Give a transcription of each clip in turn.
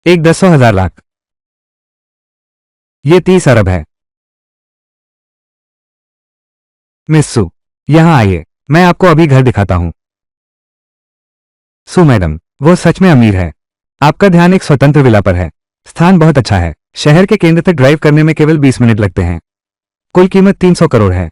एक 10,000 लाख। ये 30 अरब है। मिस सू, यहां आइए, मैं आपको अभी घर दिखाता हूं। सू मैडम, वो सच में अमीर है। आपका ध्यान एक स्वतंत्र विला पर है। स्थान बहुत अच्छा है। शहर के केंद्र तक ड्राइव करने में केवल 20 मिनट लगते हैं। कुल कीमत 300 करोड़ है।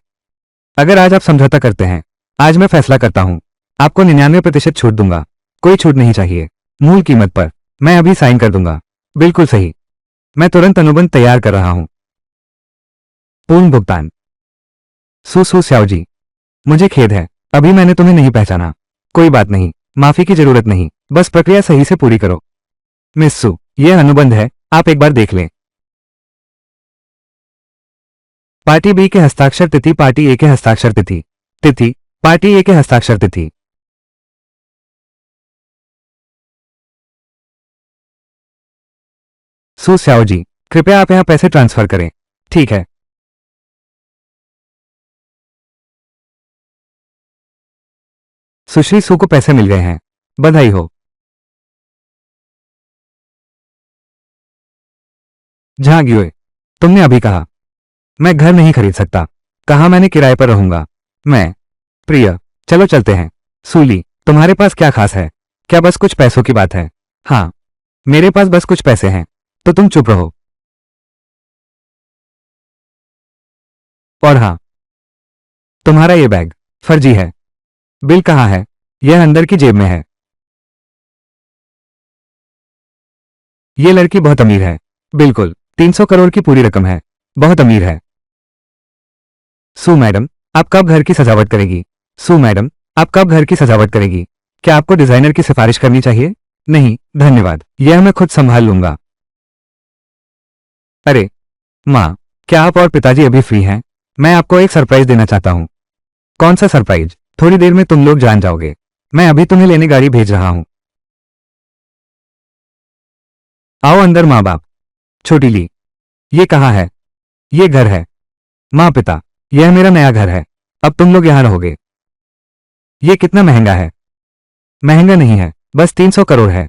अगर आज आप समझौता करते हैं, आज मैं फैसला करता हूं, आपको 99% छूट दूंगा। कोई छूट नहीं चाहिए। मूल कीमत पर मैं अभी साइन कर दूंगा। बिल्कुल सही। मैं तुरंत अनुबंध तैयार कर रहा हूं। पूर्ण भुगतान। सू सू स्याओ जी, मुझे खेद है, अभी मैंने तुम्हें नहीं पहचाना। कोई बात नहीं, माफी की जरूरत नहीं, बस प्रक्रिया सही से पूरी करो। मिस सू, यह अनुबंध है, आप एक बार देख लें। पार्टी बी के हस्ताक्षर तिथि, पार्टी ए के हस्ताक्षर तिथि। तिथि पार्टी ए के हस्ताक्षर तिथि। सू स्याओ जी, कृपया आप यहां पैसे ट्रांसफर करें। ठीक है। सुश्री सू को पैसे मिल गए हैं। बधाई हो। झांगियोए, तुमने अभी कहा मैं घर नहीं खरीद सकता। कहा मैंने किराए पर रहूंगा। मैं प्रिय, चलो चलते हैं। सूली, तुम्हारे पास क्या खास है? क्या बस कुछ पैसों की बात है? हाँ, मेरे पास बस कुछ पैसे हैं। तो तुम चुप रहो। और हाँ, तुम्हारा ये बैग फर्जी है। बिल कहाँ है? यह अंदर की जेब में है। ये लड़की बहुत अमीर है। बिल्कुल, 300 करोड़ की पूरी रकम है। बहुत अमीर है। सू मैडम, आप कब घर की सजावट करेगी? सू मैडम, आप कब घर की सजावट करेगी? क्या आपको डिजाइनर की सिफारिश करनी चाहिए? नहीं, धन्यवाद, यह मैं खुद संभाल लूंगा। अरे माँ, क्या आप और पिताजी अभी फ्री हैं? मैं आपको एक सरप्राइज देना चाहता हूँ। कौन सा सरप्राइज? थोड़ी देर में तुम लोग जान जाओगे। मैं अभी तुम्हें लेने गाड़ी भेज रहा हूँ। आओ अंदर माँ बाप। छोटी ली, ये कहाँ है? ये घर है। माँ पिता, यह मेरा नया घर है। अब तुम लोग यहाँ रहोगे। ये कितना महंगा है? महंगा नहीं है, बस 300 करोड़ है।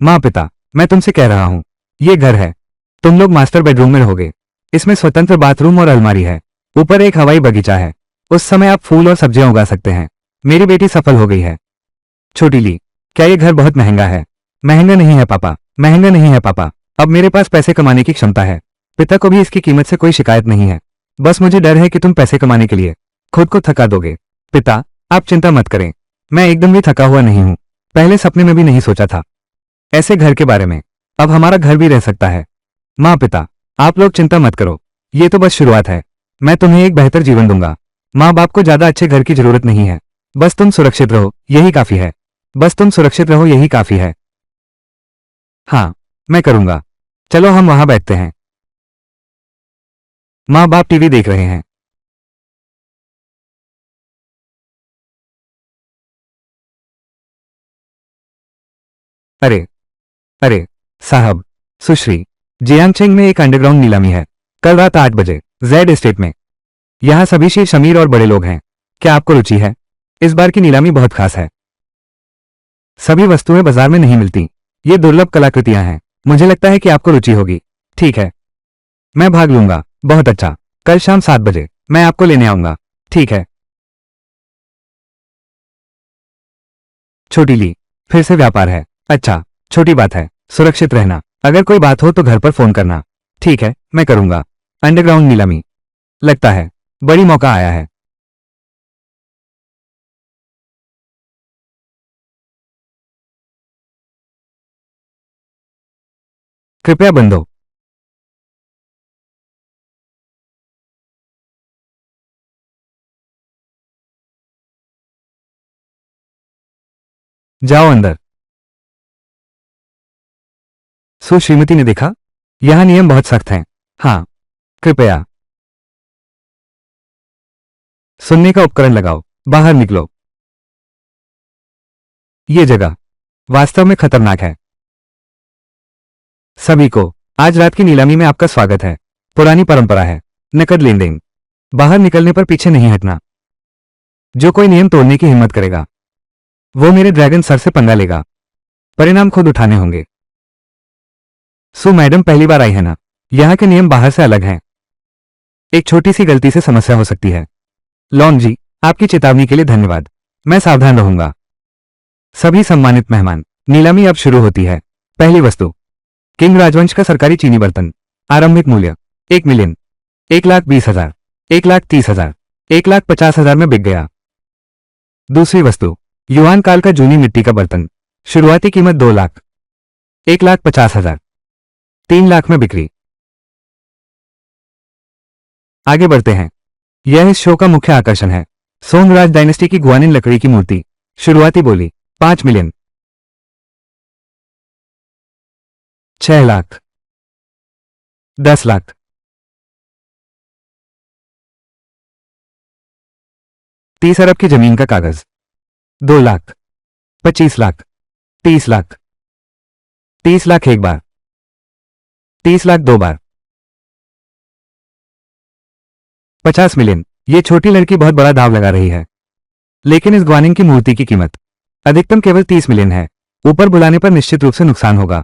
माँ पिता, मैं तुमसे कह रहा हूँ, ये घर है। तुम लोग मास्टर बेडरूम में रहोगे। इसमें स्वतंत्र बाथरूम और अलमारी है। ऊपर एक हवाई बगीचा है। उस समय आप फूल और सब्जियां उगा सकते हैं। मेरी बेटी सफल हो गई है। छोटी ली, क्या ये घर बहुत महंगा है? महंगा नहीं है पापा, महंगा नहीं है पापा। अब मेरे पास पैसे कमाने की क्षमता है। पिता को भी इसकी कीमत से कोई शिकायत नहीं है। बस मुझे डर है कि तुम पैसे कमाने के लिए खुद को थका दोगे। पिता, आप चिंता मत करें, मैं एकदम भी थका हुआ नहीं हूं। पहले सपने में भी नहीं सोचा था ऐसे घर के बारे में। अब हमारा घर भी रह सकता है। माँ पिता, आप लोग चिंता मत करो, ये तो बस शुरुआत है। मैं तुम्हें एक बेहतर जीवन दूंगा। माँ बाप को ज्यादा अच्छे घर की जरूरत नहीं है। बस तुम सुरक्षित रहो, यही काफी है। बस तुम सुरक्षित रहो, यही काफी है। हाँ, मैं करूंगा। चलो हम वहां बैठते हैं। माँ बाप टीवी देख रहे हैं। अरे अरे साहब, सुश्री, जियांगचेंग में एक अंडरग्राउंड नीलामी है। कल रात 8 बजे, जेड एस्टेट में। यहाँ सभी शीर्ष अमीर और बड़े लोग हैं। क्या आपको रुचि है? इस बार की नीलामी बहुत खास है। सभी वस्तुएं बाजार में नहीं मिलती। ये दुर्लभ कलाकृतियां हैं। मुझे लगता है कि आपको रुचि होगी। ठीक है, मैं भाग लूंगा। बहुत अच्छा, कल शाम 7 बजे मैं आपको लेने आऊंगा। ठीक है। छोटी ली, फिर से व्यापार है। अच्छा, छोटी बात है, सुरक्षित रहना। अगर कोई बात हो तो घर पर फोन करना। ठीक है, मैं करूंगा। अंडरग्राउंड नीलामी, लगता है बड़ी मौका आया है। कृपया बंद हो। जाओ अंदर। सुश्रीमती ने देखा, यहां नियम बहुत सख्त हैं। हाँ, कृपया सुनने का उपकरण लगाओ। बाहर निकलो। ये जगह वास्तव में खतरनाक है। सभी को आज रात की नीलामी में आपका स्वागत है। पुरानी परंपरा है, नकद लेन देन। बाहर निकलने पर पीछे नहीं हटना। जो कोई नियम तोड़ने की हिम्मत करेगा वो मेरे ड्रैगन सर से पंगा लेगा, परिणाम खुद उठाने होंगे। सु मैडम पहली बार आई है ना, यहाँ के नियम बाहर से अलग हैं। एक छोटी सी गलती से समस्या हो सकती है। लॉन जी, आपकी चेतावनी के लिए धन्यवाद, मैं सावधान रहूंगा। सभी सम्मानित मेहमान, नीलामी अब शुरू होती है। पहली वस्तु, किंग राजवंश का सरकारी चीनी बर्तन। आरंभिक मूल्य 1 मिलियन, 1,20,000, 1,30,000, 1,50,000 में बिक गया। दूसरी वस्तु, युआन काल का जूनी मिट्टी का बर्तन। शुरुआती कीमत 2 लाख, 1,50,000, 3 लाख में बिक्री। आगे बढ़ते हैं। यह इस शो का मुख्य आकर्षण है, सोंगराज डायनेस्टी की गुआनिन लकड़ी की मूर्ति। शुरुआती बोली 5 मिलियन, 6 लाख, 10 लाख, 30 अरब की जमीन का कागज। 2 लाख, 25 लाख, 30 लाख, 30 लाख एक बार, 30 लाख दो बार, 50 मिलियन। ये छोटी लड़की बहुत बड़ा दाव लगा रही है, लेकिन इस ग्वानिंग की मूर्ति की कीमत अधिकतम केवल 30 मिलियन है। ऊपर बुलाने पर निश्चित रूप से नुकसान होगा।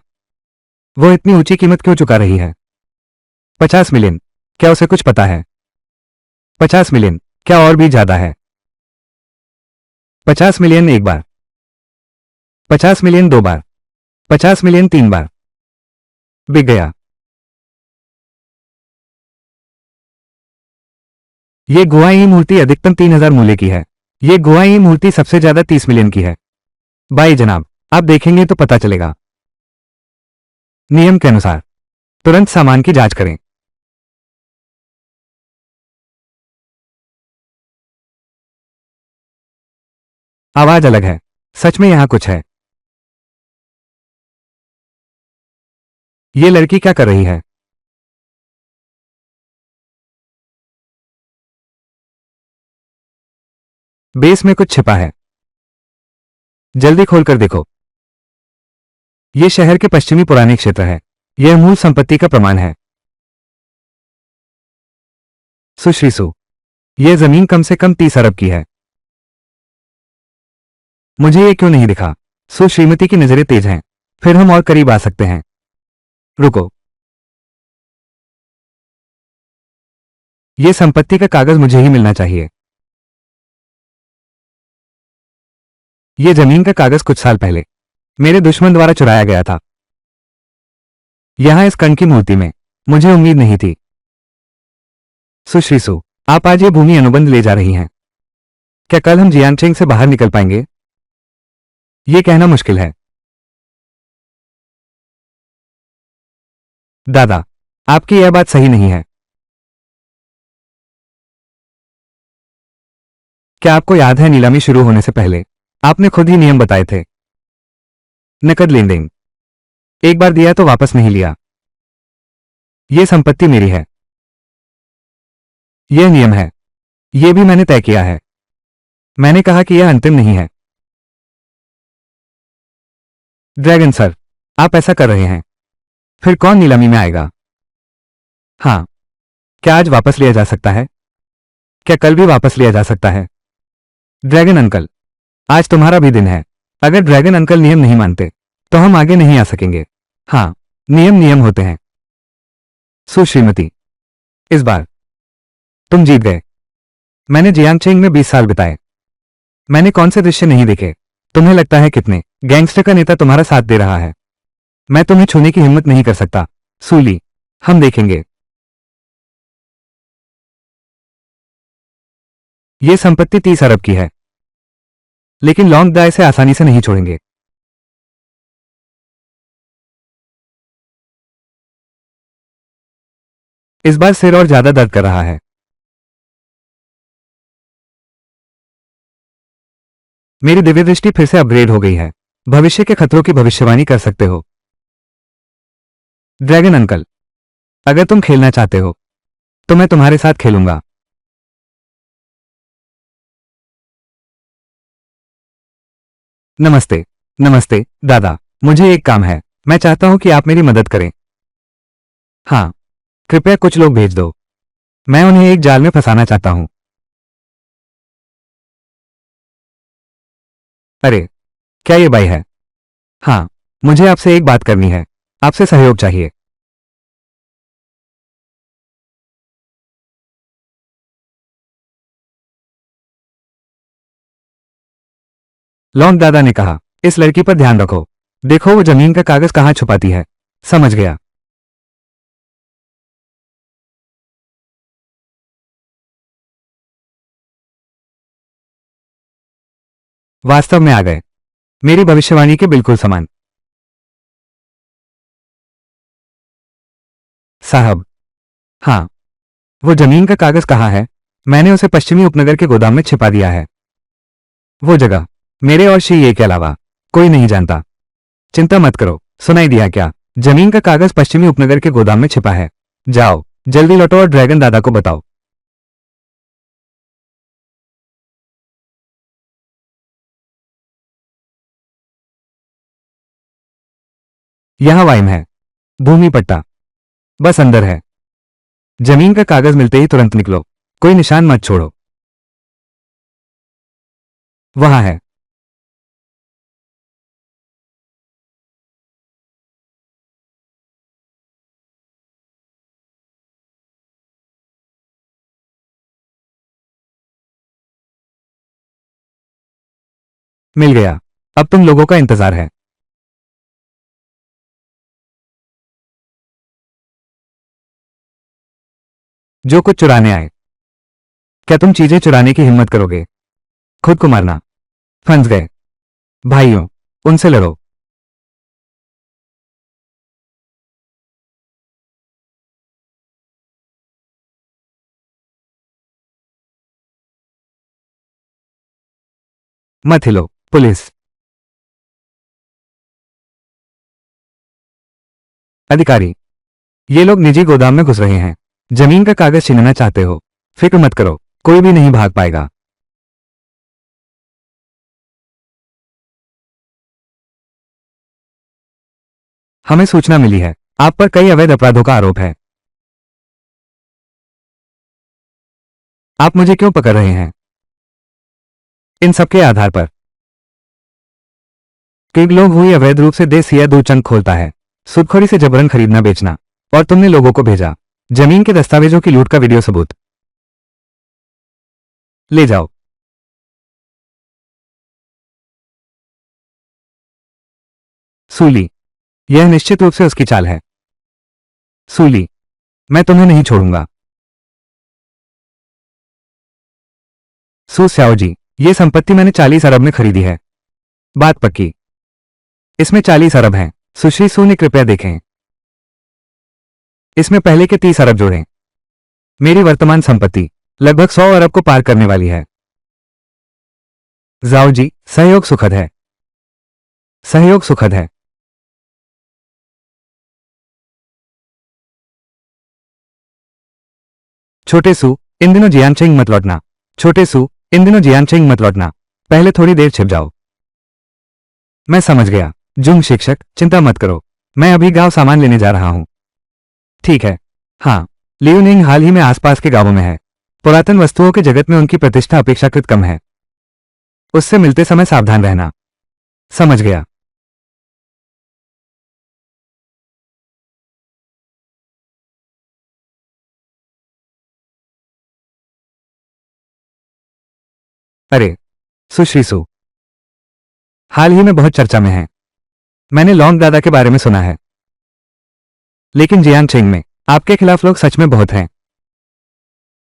वो इतनी ऊंची कीमत क्यों चुका रही है? 50 मिलियन, क्या उसे कुछ पता है? 50 मिलियन, क्या और भी ज्यादा है? 50 मिलियन एक बार, 50 मिलियन दो बार, 50 मिलियन 3 बार, बिक गया। ये गुआई मूर्ति अधिकतम 3,000 मूल्य की है। ये गुआई मूर्ति सबसे ज्यादा 30 मिलियन की है। भाई जनाब, आप देखेंगे तो पता चलेगा। नियम के अनुसार तुरंत सामान की जांच करें। आवाज अलग है, सच में यहां कुछ है। ये लड़की क्या कर रही है? बेस में कुछ छिपा है, जल्दी खोलकर देखो। यह शहर के पश्चिमी पुराने क्षेत्र है। यह मूल संपत्ति का प्रमाण है। सुश्री सु, यह जमीन कम से कम 30 अरब की है। मुझे यह क्यों नहीं दिखा? सु श्रीमती की नजरें तेज हैं, फिर हम और करीब आ सकते हैं। रुको, यह संपत्ति का कागज मुझे ही मिलना चाहिए। यह जमीन का कागज कुछ साल पहले मेरे दुश्मन द्वारा चुराया गया था। यहां इस कण की मूर्ति में मुझे उम्मीद नहीं थी। सुश्री सु, आप आज ये भूमि अनुबंध ले जा रही हैं। क्या कल हम जियांगचेंग से बाहर निकल पाएंगे? यह कहना मुश्किल है। दादा, आपकी यह बात सही नहीं है। क्या आपको याद है नीलामी शुरू होने से पहले आपने खुद ही नियम बताए थे? नकद लेन देन, एक बार दिया तो वापस नहीं लिया। यह संपत्ति मेरी है। यह नियम है, यह भी मैंने तय किया है। मैंने कहा कि यह अंतिम नहीं है। ड्रैगन सर, आप ऐसा कर रहे हैं, फिर कौन नीलामी में आएगा? हाँ, क्या आज वापस लिया जा सकता है? क्या कल भी वापस लिया जा सकता है? ड्रैगन अंकल, आज तुम्हारा भी दिन है। अगर ड्रैगन अंकल नियम नहीं मानते तो हम आगे नहीं आ सकेंगे। हाँ, नियम नियम होते हैं। सुश्रीमती, इस बार तुम जीत गए। मैंने जियांगचेंग में 20 साल बिताए। मैंने कौन से दृश्य नहीं देखे? तुम्हें लगता है कितने गैंगस्टर का नेता तुम्हारा साथ दे रहा है? मैं तुम्हें छूने की हिम्मत नहीं कर सकता। सूली, हम देखेंगे। यह संपत्ति 30 अरब की है, लेकिन लॉन्ग दाय से आसानी से नहीं छोड़ेंगे। इस बार सिर और ज्यादा दर्द कर रहा है। मेरी दिव्य दृष्टि फिर से अपग्रेड हो गई है। भविष्य के खतरों की भविष्यवाणी कर सकते हो। ड्रैगन अंकल, अगर तुम खेलना चाहते हो तो मैं तुम्हारे साथ खेलूंगा। नमस्ते, नमस्ते दादा, मुझे एक काम है। मैं चाहता हूं कि आप मेरी मदद करें। हाँ, कृपया कुछ लोग भेज दो। मैं उन्हें एक जाल में फंसाना चाहता हूं। अरे, क्या ये बाई है? हाँ, मुझे आपसे एक बात करनी है। आपसे सहयोग चाहिए। लौंग दादा ने कहा, इस लड़की पर ध्यान रखो। देखो वो जमीन का कागज कहाँ छुपाती है। समझ गया। वास्तव में आ गए। मेरी भविष्यवाणी के बिल्कुल समान। साहब। हाँ, वो जमीन का कागज कहाँ है? मैंने उसे पश्चिमी उपनगर के गोदाम में छिपा दिया है। वो जगह मेरे और शीए के अलावा कोई नहीं जानता। चिंता मत करो। सुनाई दिया क्या? जमीन का कागज पश्चिमी उपनगर के गोदाम में छिपा है। जाओ, जल्दी लौटो और ड्रैगन दादा को बताओ। यहां वाइम है। भूमि पट्टा बस अंदर है। जमीन का कागज मिलते ही तुरंत निकलो। कोई निशान मत छोड़ो। वहां है। मिल गया। अब तुम लोगों का इंतजार है। जो कुछ चुराने आए। क्या तुम चीजें चुराने की हिम्मत करोगे? खुद को मारना। फंस गए। भाइयों, उनसे लड़ो। मत हिलो। पुलिस अधिकारी, ये लोग निजी गोदाम में घुस रहे हैं। जमीन का कागज छीनना चाहते हो? फिक्र मत करो, कोई भी नहीं भाग पाएगा। हमें सूचना मिली है। आप पर कई अवैध अपराधों का आरोप है। आप मुझे क्यों पकड़ रहे हैं? इन सबके आधार पर कई लोग हुई अवैध रूप से देश या दूध चंद खोलता है। सूदखोरी से जबरन खरीदना बेचना। और तुमने लोगों को भेजा जमीन के दस्तावेजों की लूट का वीडियो सबूत। ले जाओ। सूली, यह निश्चित रूप से उसकी चाल है। सूली, मैं तुम्हें नहीं छोड़ूंगा। सू स्याओ जी, ये संपत्ति मैंने 40 अरब में खरीदी है। बात पक्की। इसमें 40 अरब हैं। सुश्री सू ने कृपया देखें। इसमें पहले के 30 अरब जोड़ें। मेरी वर्तमान संपत्ति लगभग 100 अरब को पार करने वाली है। जाओ जी, सहयोग सुखद है। सहयोग सुखद है। छोटे सू, इन दिनों जियानचेंग मत लौटना। छोटे सू, इन दिनों जियानचेंग मत लौटना। पहले थोड़ी देर छिप जाओ। मैं समझ गया। जुंग शिक्षक, चिंता मत करो। मैं अभी गांव सामान लेने जा रहा हूं। ठीक है। हाँ, लियोनिंग हाल ही में आसपास के गांवों में है। पुरातन वस्तुओं के जगत में उनकी प्रतिष्ठा अपेक्षाकृत कम है। उससे मिलते समय सावधान रहना। समझ गया। अरे, सुश्री सू, हाल ही में बहुत चर्चा में है। मैंने लौंग दादा के बारे में सुना है। लेकिन जियांगचेंग में आपके खिलाफ लोग सच में बहुत हैं।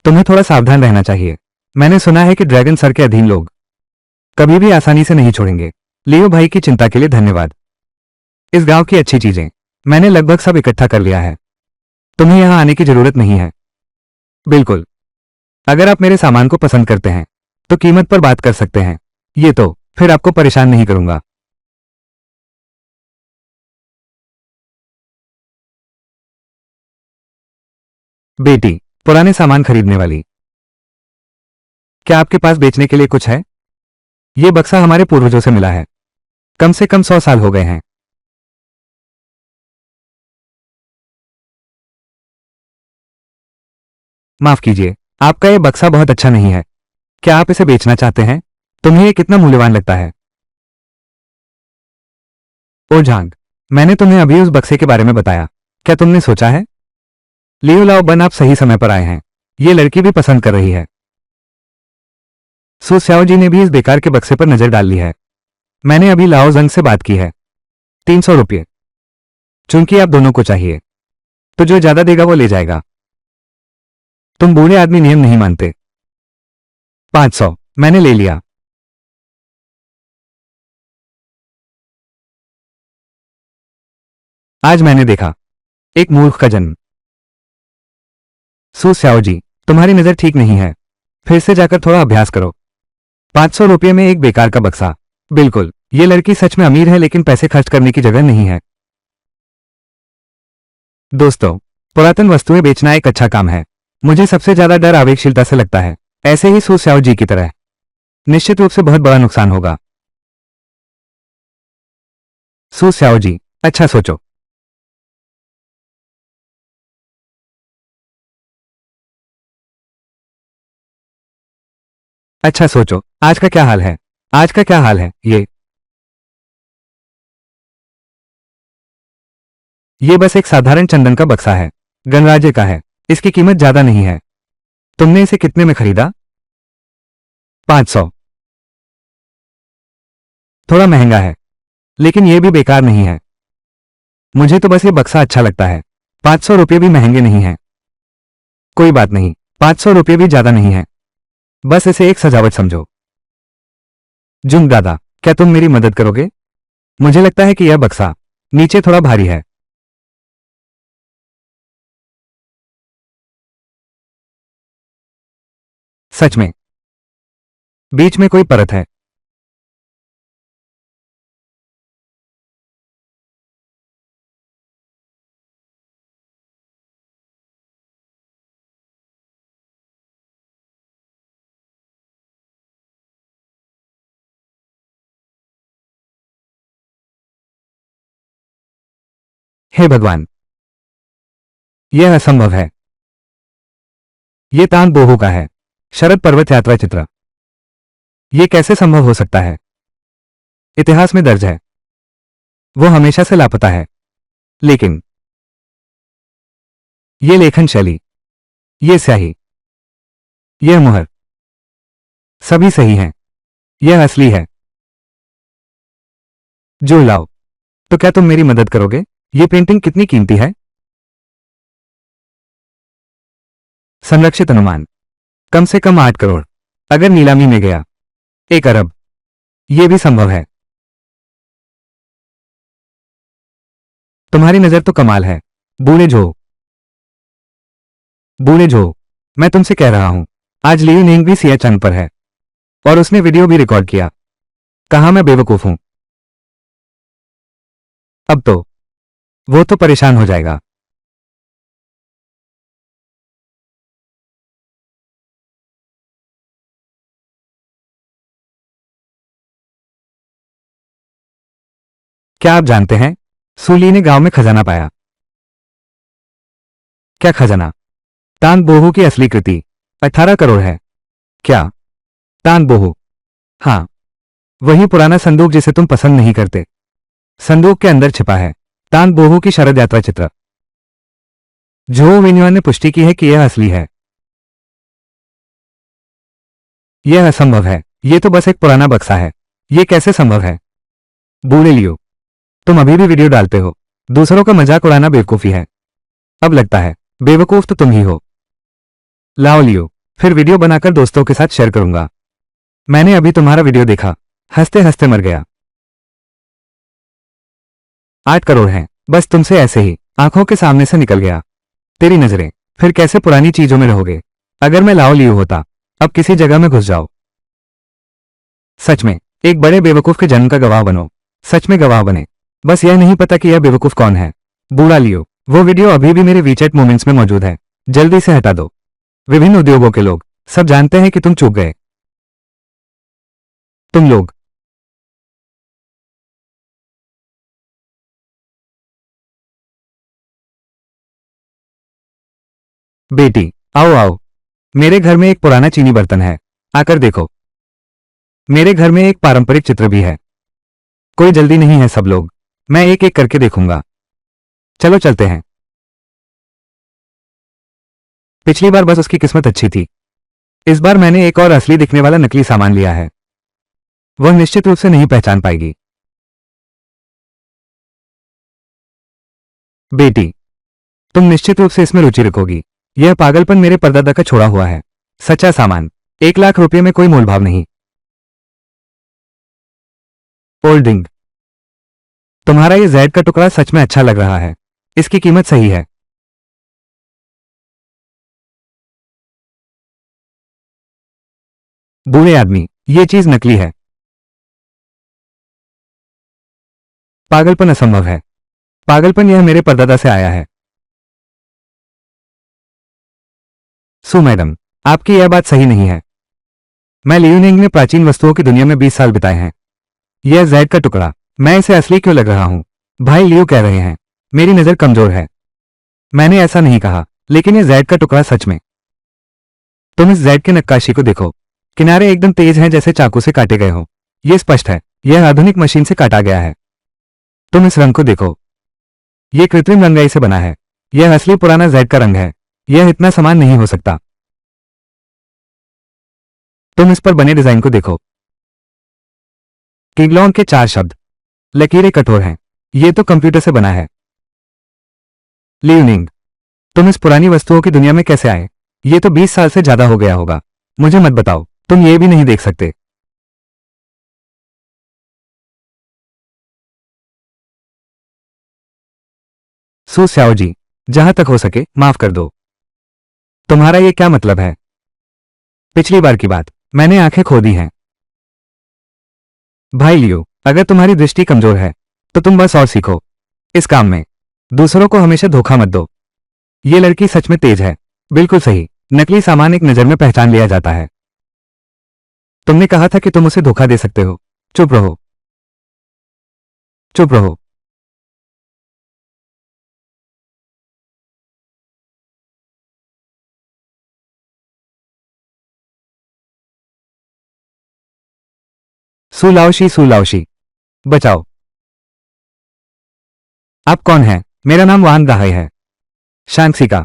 तुम्हें थोड़ा सावधान रहना चाहिए। मैंने सुना है कि ड्रैगन सर के अधीन लोग कभी भी आसानी से नहीं छोड़ेंगे। लियो भाई की चिंता के लिए धन्यवाद। इस गांव की अच्छी चीजें मैंने लगभग सब इकट्ठा कर लिया है। तुम्हें यहां आने की जरूरत नहीं है। बिल्कुल। अगर आप मेरे सामान को पसंद करते हैं तो कीमत पर बात कर सकते हैं। ये तो फिर आपको परेशान नहीं करूंगा। बेटी, पुराने सामान खरीदने वाली, क्या आपके पास बेचने के लिए कुछ है? ये बक्सा हमारे पूर्वजों से मिला है। कम से कम 100 साल हो गए हैं। माफ कीजिए, आपका ये बक्सा बहुत अच्छा नहीं है। क्या आप इसे बेचना चाहते हैं? तुम्हें ये कितना मूल्यवान लगता है? ओ झांग, मैंने तुम्हें अभी उस बक्से के बारे में बताया, क्या तुमने सोचा है? लियो लाओ बन, आप सही समय पर आए हैं। ये लड़की भी पसंद कर रही है। सु श्याओ जी ने भी इस बेकार के बक्से पर नजर डाल ली है। मैंने अभी लाओ जंग से बात की है। 300 रुपये। चूंकि आप दोनों को चाहिए, तो जो ज्यादा देगा वो ले जाएगा। तुम बूढ़े आदमी नियम नहीं मानते। 500। मैंने ले लिया। आज मैंने देखा एक मूर्ख का जन्म। सु श्याओ जी, तुम्हारी नजर ठीक नहीं है, फिर से जाकर थोड़ा अभ्यास करो। 500 रुपये में एक बेकार का बक्सा। बिल्कुल, ये लड़की सच में अमीर है लेकिन पैसे खर्च करने की जगह नहीं है। दोस्तों, पुरातन वस्तुएं बेचना एक अच्छा काम है। मुझे सबसे ज्यादा डर आवेगशीलता से लगता है, ऐसे ही सु श्याओ जी की तरह। निश्चित रूप से बहुत बड़ा नुकसान होगा। सु श्याओ जी, अच्छा सोचो। अच्छा सोचो, आज का क्या हाल है? आज का क्या हाल है? ये बस एक साधारण चंदन का बक्सा है। गणराज्य का है। इसकी कीमत ज्यादा नहीं है। तुमने इसे कितने में खरीदा? 500। थोड़ा महंगा है, लेकिन यह भी बेकार नहीं है। मुझे तो बस ये बक्सा अच्छा लगता है। 500 रुपये भी महंगे नहीं हैं। कोई बात नहीं, 500 रुपये भी ज्यादा नहीं है। बस इसे एक सजावट समझो। जुंग दादा, क्या तुम मेरी मदद करोगे? मुझे लगता है कि यह बक्सा नीचे थोड़ा भारी है। सच में, बीच में कोई परत है। हे भगवान, यह असंभव है। यह तान बोहू का है। शरद पर्वत यात्रा चित्र। यह कैसे संभव हो सकता है? इतिहास में दर्ज है, वो हमेशा से लापता है। लेकिन यह लेखन शैली, यह स्याही, यह मुहर, सभी सही हैं। यह असली है। जो लाओ, तो क्या तुम मेरी मदद करोगे? यह पेंटिंग कितनी कीमती है? संरक्षित अनुमान, कम से कम 8 करोड़। अगर नीलामी में गया, 1 अरब। यह भी संभव है। तुम्हारी नजर तो कमाल है। बूढ़े जो, बूढ़े जो, मैं तुमसे कह रहा हूं, आज लियू निंग भी सिया चंग पर है, और उसने वीडियो भी रिकॉर्ड किया। कहा मैं बेवकूफ हूं? अब तो वो तो परेशान हो जाएगा। क्या आप जानते हैं, सूली ने गांव में खजाना पाया। क्या खजाना? तान बोहू की असली कृति। 18 करोड़ है। क्या? तान बोहू? हाँ, वही पुराना संदूक जिसे तुम पसंद नहीं करते। संदूक के अंदर छिपा है तान बोहू की शरद यात्रा चित्र। जो विन्युआन ने पुष्टि की है कि यह असली है। यह असंभव है। यह तो बस एक पुराना बक्सा है। यह कैसे संभव है? बूढ़े लियो, तुम अभी भी वीडियो डालते हो। दूसरों का मजाक उड़ाना बेवकूफी है। अब लगता है बेवकूफ तो तुम ही हो। लाओ लियो, फिर वीडियो बनाकर दोस्तों के साथ शेयर करूंगा। मैंने अभी तुम्हारा वीडियो देखा, हंसते हंसते मर गया। 8 करोड़ हैं, बस तुमसे ऐसे ही आंखों के सामने से निकल गया। तेरी नजरें, फिर कैसे पुरानी चीजों में रहोगे? अगर मैं लाओ लियो होता, अब किसी जगह में घुस जाओ। सच में, एक बड़े बेवकूफ के जन्म का गवाह बनो। सच में गवाह बने। बस यह नहीं पता कि यह बेवकूफ कौन है। बूढ़ा लियो, वो वीडियो अभी भी मेरे वीचैट मोमेंट्स में मौजूद है। जल्दी से हटा दो। विभिन्न उद्योगों के लोग सब जानते हैं कि तुम चूक गए। तुम लोग। बेटी, आओ आओ। मेरे घर में एक पुराना चीनी बर्तन है, आकर देखो। मेरे घर में एक पारंपरिक चित्र भी है। कोई जल्दी नहीं है सब लोग। मैं एक एक करके देखूंगा। चलो चलते हैं। पिछली बार बस उसकी किस्मत अच्छी थी। इस बार मैंने एक और असली दिखने वाला नकली सामान लिया है। वह निश्चित रूप से नहीं पहचान पाएगी। बेटी, तुम निश्चित रूप से इसमें रुचि रखोगी। यह पागलपन मेरे परदादा का छोड़ा हुआ है। सच्चा सामान। 1 लाख रुपये में कोई मोलभाव नहीं। ओल्डिंग, तुम्हारा ये जेड का टुकड़ा सच में अच्छा लग रहा है। इसकी कीमत सही है। बूढ़े आदमी, ये चीज नकली है। पागलपन असंभव है। पागलपन यह मेरे परदादा से आया है। सु मैडम, आपकी यह बात सही नहीं है। मैं लियोनिंग ने प्राचीन वस्तुओं की दुनिया में 20 साल बिताए हैं। यह जेड का टुकड़ा, मैं इसे असली क्यों लग रहा हूं? भाई लियो कह रहे हैं मेरी नजर कमजोर है। मैंने ऐसा नहीं कहा, लेकिन यह जेड का टुकड़ा सच में। तुम इस जेड की नक्काशी को देखो। किनारे एकदम तेज हैं जैसे चाकू से काटे गए हो। यह स्पष्ट है, यह आधुनिक मशीन से काटा गया है। तुम इस रंग को देखो। यह कृत्रिम रंगाई से बना है। यह असली पुराना जेड का रंग है। यह इतना समान नहीं हो सकता। तुम इस पर बने डिजाइन को देखो। किंगलोंग के 4 शब्द। लकीरें कठोर हैं। यह तो कंप्यूटर से बना है। लियोनिंग, तुम इस पुरानी वस्तुओं की दुनिया में कैसे आए? ये तो 20 साल से ज्यादा हो गया होगा। मुझे मत बताओ तुम ये भी नहीं देख सकते। सु स्याओ जी, जहां तक हो सके माफ कर दो। तुम्हारा ये क्या मतलब है? पिछली बार की बात, मैंने आंखें खो दी हैं। भाई लियो, अगर तुम्हारी दृष्टि कमजोर है तो तुम बस और सीखो इस काम में। दूसरों को हमेशा धोखा मत दो। ये लड़की सच में तेज है। बिल्कुल सही। नकली सामान एक नजर में पहचान लिया जाता है। तुमने कहा था कि तुम उसे धोखा दे सकते हो। चुप रहो। चुप रहो। सुलाओशी, बचाओ। आप कौन हैं? मेरा नाम वान दाहाई है। शांक्सी का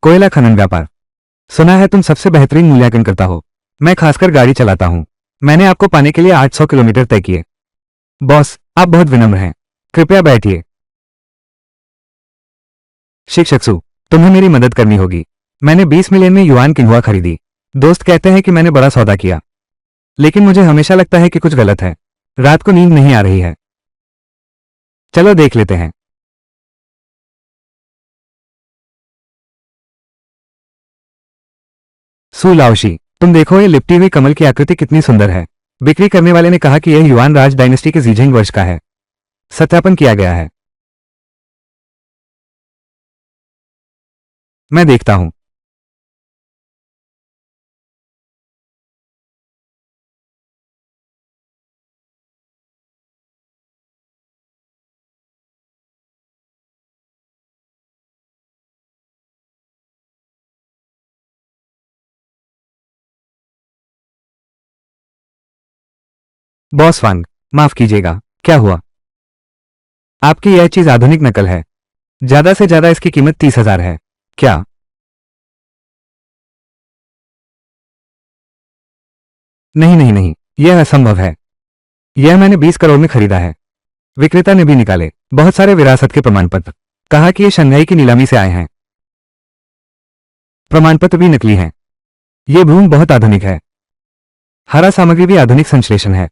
कोयला खनन व्यापार। सुना है तुम सबसे बेहतरीन मूल्यांकन करता हो। मैं खासकर गाड़ी चलाता हूं। मैंने आपको पाने के लिए 800 किलोमीटर तय किए। बॉस, आप बहुत विनम्र हैं। कृपया बैठिए। शिक्षक सु, तुम्हें मेरी मदद करनी होगी। मैंने 20 मिलियन में युआन किन्हुआ खरीदी। दोस्त कहते हैं कि मैंने बड़ा सौदा किया, लेकिन मुझे हमेशा लगता है कि कुछ गलत है। रात को नींद नहीं आ रही है। चलो देख लेते हैं। सु लाओशी, तुम देखो ये लिपटी हुई कमल की आकृति कितनी सुंदर है। बिक्री करने वाले ने कहा कि यह युआन राज डायनेस्टी के जीजेंग वर्ष का है। सत्यापन किया गया है। मैं देखता हूं। बॉस वांग, माफ कीजिएगा, क्या हुआ? आपकी यह चीज आधुनिक नकल है। ज्यादा से ज्यादा इसकी कीमत 30,000 है। क्या? नहीं नहीं नहीं, यह असंभव है। यह मैंने 20 करोड़ में खरीदा है। विक्रेता ने भी निकाले बहुत सारे विरासत के प्रमाण पत्र। कहा कि ये शंघाई की नीलामी से आए हैं। प्रमाण पत्र भी नकली हैं। ये भ्रूण बहुत आधुनिक है। हरा सामग्री भी आधुनिक संश्लेषण है,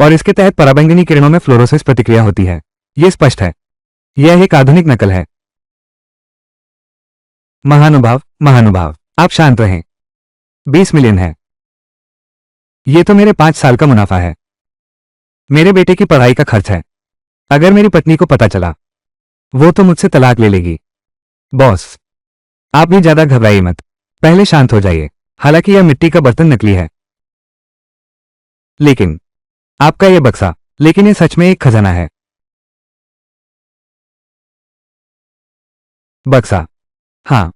और इसके तहत पराबैंगनी किरणों में फ्लोरोसिस प्रतिक्रिया होती है। यह स्पष्ट है, यह एक आधुनिक नकल है। महानुभाव, महानुभाव, आप शांत रहें। 20 मिलियन है। यह तो मेरे 5 साल का मुनाफा है। मेरे बेटे की पढ़ाई का खर्च है। अगर मेरी पत्नी को पता चला, वो तो मुझसे तलाक ले लेगी। बॉस, आप भी ज्यादा घबराइए मत। पहले शांत हो जाइए। हालांकि यह मिट्टी का बर्तन नकली है, लेकिन आपका यह बक्सा, लेकिन यह सच में एक खजाना है। बक्सा? हाँ,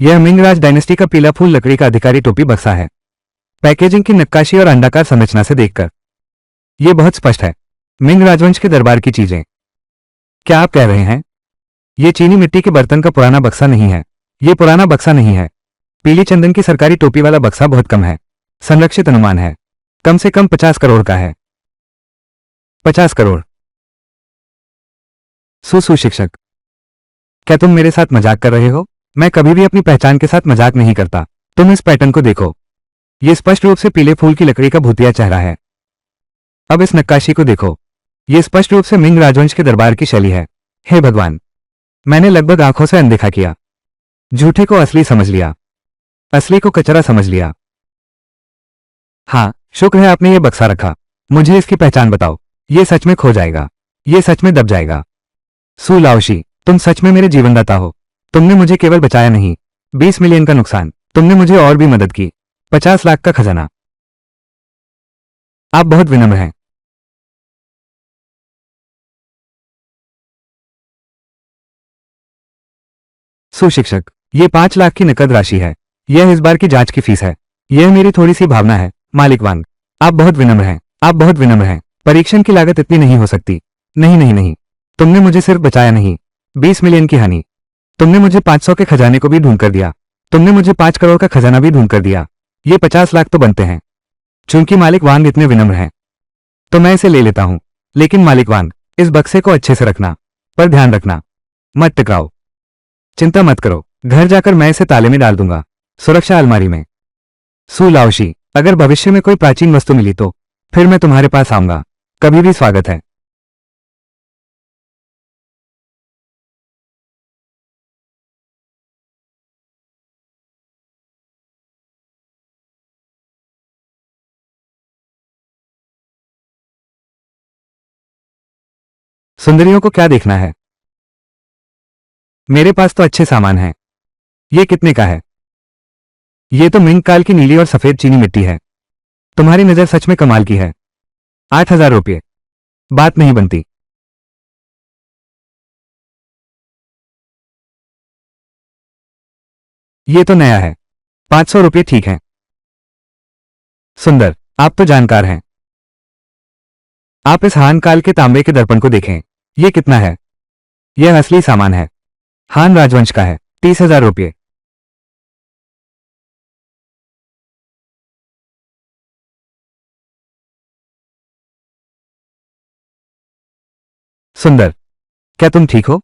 यह मिंग राज डायनेस्टी का पीला फूल लकड़ी का अधिकारी टोपी बक्सा है। पैकेजिंग की नक्काशी और अंडाकार संरचना से देखकर यह बहुत स्पष्ट है। मिंग राजवंश के दरबार की चीजें। क्या आप कह रहे हैं? ये चीनी मिट्टी के बर्तन का पुराना बक्सा नहीं है। ये पुराना बक्सा नहीं है। पीली चंदन की सरकारी टोपी वाला बक्सा बहुत कम है। संरक्षित अनुमान है, कम से कम 50 करोड़ का है। 50 करोड़। सु शिक्षक, क्या तुम मेरे साथ मजाक कर रहे हो? मैं कभी भी अपनी पहचान के साथ मजाक नहीं करता। तुम इस पैटर्न को देखो। यह स्पष्ट रूप से पीले फूल की लकड़ी का भूतिया चेहरा है। अब इस नक्काशी को देखो। यह स्पष्ट रूप से मिंग राजवंश के दरबार की शैली है। हे भगवान, मैंने लगभग आंखों से अनदेखा किया। झूठे को असली समझ लिया, असली को कचरा समझ लिया। हाँ, शुक्र है आपने ये बक्सा रखा। मुझे इसकी पहचान बताओ। ये सच में खो जाएगा, ये सच में दब जाएगा। सु लाओशी, तुम सच में मेरे जीवनदाता हो। तुमने मुझे केवल बचाया नहीं, 20 मिलियन का नुकसान। तुमने मुझे और भी मदद की, 50 लाख का खजाना। आप बहुत विनम्र हैं। सुशिक्षक, ये 5 लाख की नकद राशि है। यह इस बार की जांच की फीस है। यह मेरी थोड़ी सी भावना है, मालिक वांग। आप बहुत विनम्र हैं, आप बहुत विनम्र हैं। परीक्षण की लागत इतनी नहीं हो सकती। नहीं नहीं नहीं, तुमने मुझे सिर्फ बचाया नहीं, 20 मिलियन की हानि। तुमने मुझे 500 के खजाने को भी ढूंढ कर दिया। तुमने मुझे 5 करोड़ का खजाना भी ढूंढ कर दिया। ये 50 लाख तो बनते हैं। चूंकि मालिक वांग इतने विनम्र हैं, तो मैं इसे ले लेता हूं। लेकिन मालिक वांग, इस बक्से को अच्छे से रखना, पर ध्यान रखना, मत टकराओ। चिंता मत करो, घर जाकर मैं इसे ताले में डाल दूंगा, सुरक्षा अलमारी में। सु लाओशी, अगर भविष्य में कोई प्राचीन वस्तु मिली तो फिर मैं तुम्हारे पास आऊंगा। कभी भी स्वागत है। सुंदरियों को क्या देखना है? मेरे पास तो अच्छे सामान हैं। ये कितने का है? ये तो मिंग काल की नीली और सफेद चीनी मिट्टी है। तुम्हारी नजर सच में कमाल की है। 8,000 रुपये। बात नहीं बनती। ये तो नया है। 500 रुपये ठीक है। सुंदर, आप तो जानकार हैं। आप इस हान काल के तांबे के दर्पण को देखें। ये कितना है? यह असली सामान है। हान राजवंश का है। 30,000 रुपये। सुंदर, क्या तुम ठीक हो?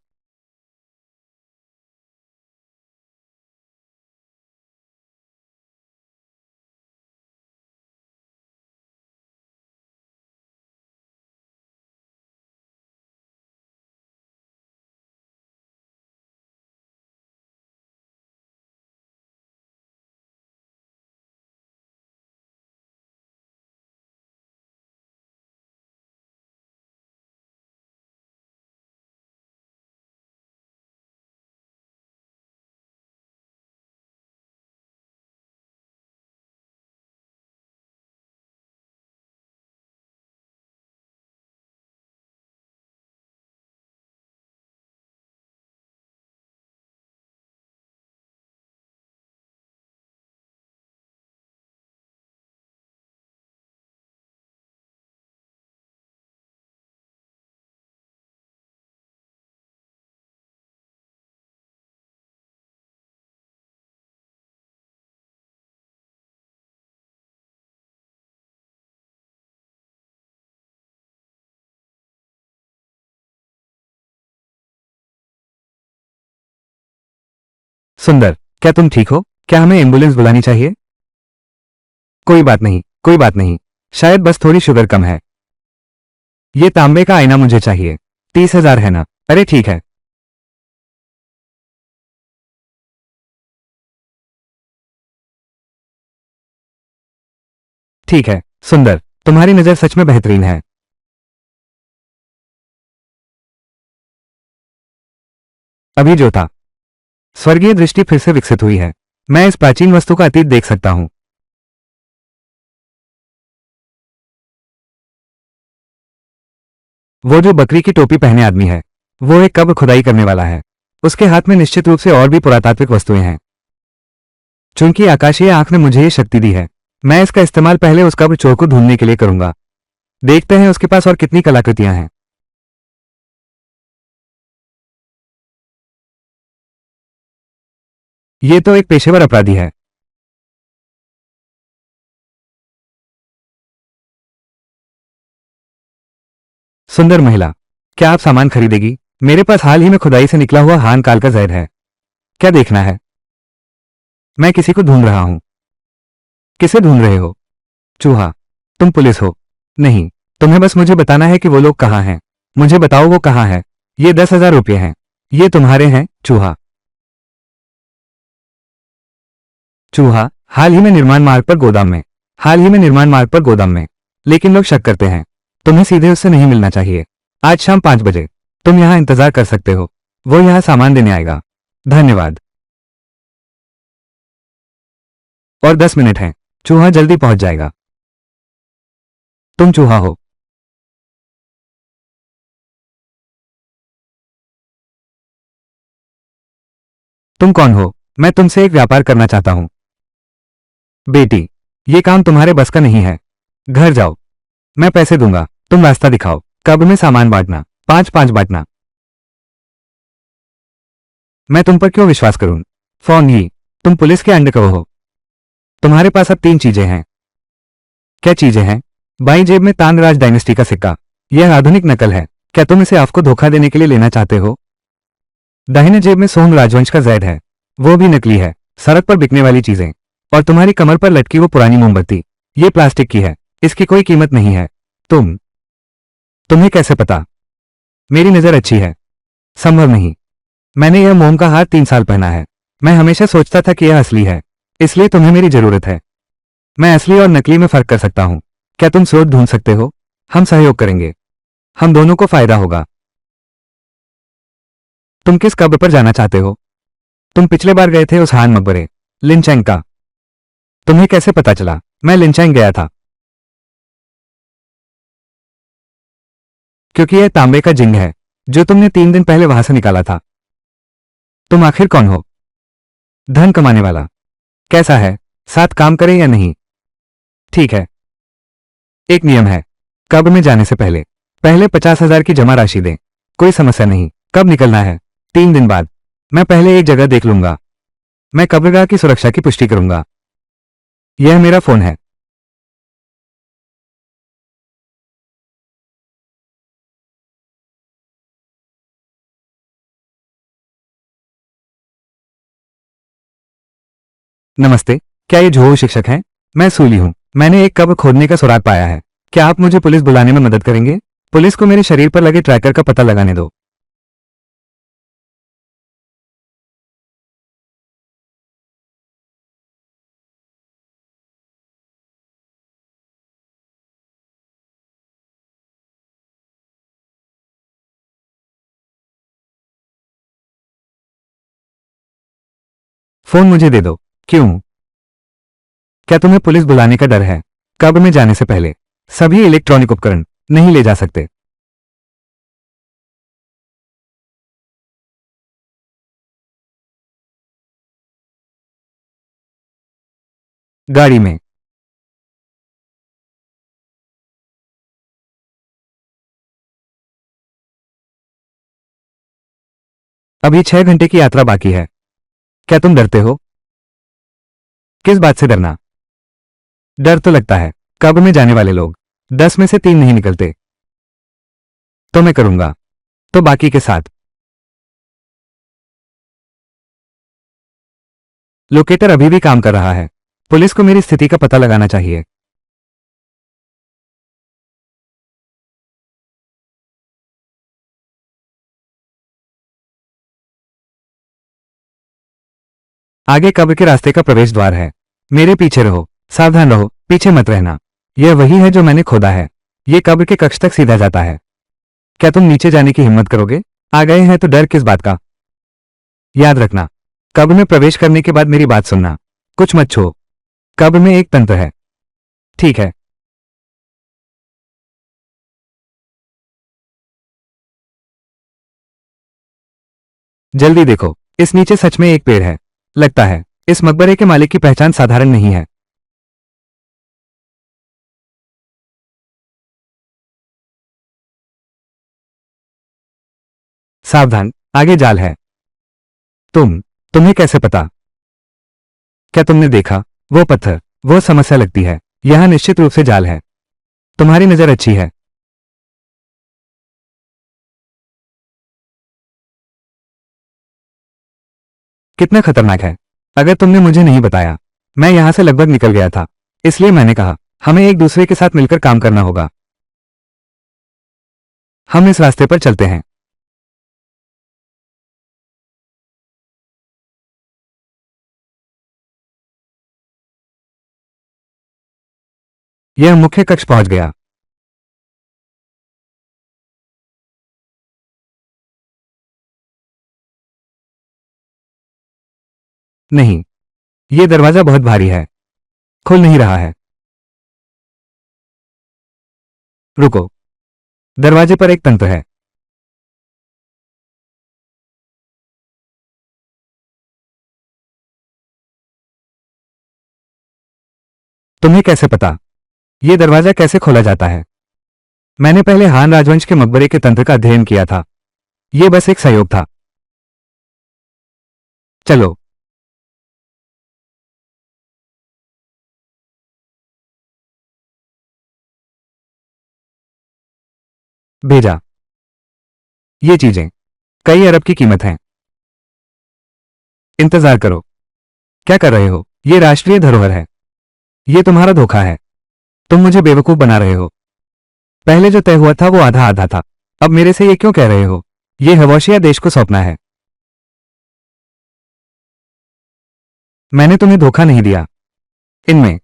सुंदर, क्या तुम ठीक हो? क्या हमें एम्बुलेंस बुलानी चाहिए? कोई बात नहीं, कोई बात नहीं। शायद बस थोड़ी शुगर कम है। ये तांबे का आईना मुझे चाहिए। 30,000 है ना? अरे ठीक है। ठीक है। सुंदर, तुम्हारी नजर सच में बेहतरीन है। अभी जो था, स्वर्गीय दृष्टि फिर से विकसित हुई है। मैं इस प्राचीन वस्तु का अतीत देख सकता हूं। वो जो बकरी की टोपी पहने आदमी है, वो एक कब्र खुदाई करने वाला है। उसके हाथ में निश्चित रूप से और भी पुरातात्विक वस्तुएं हैं। चूंकि आकाशीय आंख ने मुझे ये शक्ति दी है, मैं इसका इस्तेमाल पहले उस कब्र चोर को ढूंढने के लिए करूंगा। देखते हैं उसके पास और कितनी कलाकृतियां हैं। ये तो एक पेशेवर अपराधी है। सुंदर महिला, क्या आप सामान खरीदेगी? मेरे पास हाल ही में खुदाई से निकला हुआ हान काल का जहर है। क्या देखना है? मैं किसी को ढूंढ रहा हूं। किसे ढूंढ रहे हो? चूहा, तुम पुलिस हो? नहीं, तुम्हें बस मुझे बताना है कि वो लोग कहाँ हैं। मुझे बताओ वो कहाँ है। ये 10,000 रुपये हैं। ये तुम्हारे हैं, चूहा। चूहा, हाल ही में निर्माण मार्ग पर गोदाम में। हाल ही में निर्माण मार्ग पर गोदाम में। लेकिन लोग शक करते हैं। तुम्हें सीधे उससे नहीं मिलना चाहिए। आज शाम 5 बजे। तुम यहाँ इंतजार कर सकते हो। वो यहाँ सामान देने आएगा। धन्यवाद। और 10 मिनट हैं। चूहा जल्दी पहुंच जाएगा। तुम चूहा हो? तुम कौन हो? मैं तुमसे एक व्यापार करना चाहता हूं। बेटी, ये काम तुम्हारे बस का नहीं है। घर जाओ। मैं पैसे दूंगा, तुम रास्ता दिखाओ। कब में सामान बांटना, 5-5 बांटना। मैं तुम पर क्यों विश्वास करूं? फोन ही। तुम पुलिस के अंडरकवर हो। तुम्हारे पास अब 3 चीजें हैं। क्या चीजें हैं? बाईं जेब में तानराज डायनेस्टी का सिक्का। यह आधुनिक नकल है। क्या तुम इसे आपको धोखा देने के लिए लेना चाहते हो? दाहिने जेब में सोम राजवंश का जैड है। वो भी नकली है। सड़क पर बिकने वाली चीजें। और तुम्हारी कमर पर लटकी वो पुरानी मोमबत्ती। ये प्लास्टिक की है। इसकी कोई कीमत नहीं है। तुम्हें कैसे पता? मेरी नजर अच्छी है। संभव नहीं। मैंने यह मोम का हार 3 साल पहना है। मैं हमेशा सोचता था कि यह असली है। इसलिए तुम्हें मेरी जरूरत है। मैं असली और नकली में फर्क कर सकता हूं। क्या तुम स्रोत ढूंढ सकते हो? हम सहयोग करेंगे। हम दोनों को फायदा होगा। तुम किस कब्र पर जाना चाहते हो? तुम पिछले बार गए थे उस हान मकबरे, लिनचैंग का। तुम्हें कैसे पता चला? मैं लिनचैंग गया था। क्योंकि यह तांबे का जिंग है जो तुमने 3 दिन पहले वहां से निकाला था। तुम आखिर कौन हो? धन कमाने वाला। कैसा है? साथ काम करें या नहीं? ठीक है। एक नियम है। कब्र में जाने से पहले पहले 50,000 की जमा राशि दें। कोई समस्या नहीं। कब निकलना है? 3 दिन बाद। मैं पहले एक जगह देख लूंगा। मैं कब्रगाह की सुरक्षा की पुष्टि करूंगा। यह मेरा फोन है। नमस्ते, क्या ये जोहो शिक्षक हैं? मैं सूली हूं। मैंने एक कब्र खोदने का सुराग पाया है। क्या आप मुझे पुलिस बुलाने में मदद करेंगे? पुलिस को मेरे शरीर पर लगे ट्रैकर का पता लगाने दो। फोन मुझे दे दो। क्यों? क्या तुम्हें पुलिस बुलाने का डर है? कब्र में जाने से पहले सभी इलेक्ट्रॉनिक उपकरण नहीं ले जा सकते। गाड़ी में। अभी 6 घंटे की यात्रा बाकी है। क्या तुम डरते हो? किस बात से डरना? डर तो लगता है। कब्र में जाने वाले लोग 10 में से 3 नहीं निकलते। तो मैं करूंगा। तो बाकी के साथ। लोकेटर अभी भी काम कर रहा है। पुलिस को मेरी स्थिति का पता लगाना चाहिए। आगे कब्र के रास्ते का प्रवेश द्वार है। मेरे पीछे रहो। सावधान रहो, पीछे मत रहना। यह वही है जो मैंने खोदा है। यह कब्र के कक्ष तक सीधा जाता है। क्या तुम नीचे जाने की हिम्मत करोगे? आ गए हैं तो डर किस बात का? याद रखना, कब्र में प्रवेश करने के बाद मेरी बात सुनना। कुछ मत छो। कब्र में एक तंत्र है। ठीक है। जल्दी देखो, इस नीचे सच में एक पेड़ है। लगता है इस मकबरे के मालिक की पहचान साधारण नहीं है। सावधान, आगे जाल है। तुम्हें कैसे पता? क्या तुमने देखा वो पत्थर? वो समस्या लगती है। यह निश्चित रूप से जाल है। तुम्हारी नजर अच्छी है। कितना खतरनाक है। अगर तुमने मुझे नहीं बताया, मैं यहां से लगभग निकल गया था। इसलिए मैंने कहा, हमें एक दूसरे के साथ मिलकर काम करना होगा। हम इस रास्ते पर चलते हैं। यह मुख्य कक्ष पहुंच गया। नहीं, यह दरवाजा बहुत भारी है। खुल नहीं रहा है। रुको, दरवाजे पर एक तंत्र है। तुम्हें कैसे पता? यह दरवाजा कैसे खोला जाता है? मैंने पहले हान राजवंश के मकबरे के तंत्र का अध्ययन किया था। यह बस एक सहयोग था। चलो। भेजा। ये चीजें कई अरब की कीमत है। इंतजार करो। क्या कर रहे हो? ये राष्ट्रीय धरोहर है। ये तुम्हारा धोखा है। तुम मुझे बेवकूफ बना रहे हो। पहले जो तय हुआ था वो आधा आधा था। अब मेरे से ये क्यों कह रहे हो? ये हवोशिया देश को सौंपना है। मैंने तुम्हें धोखा नहीं दिया। इनमें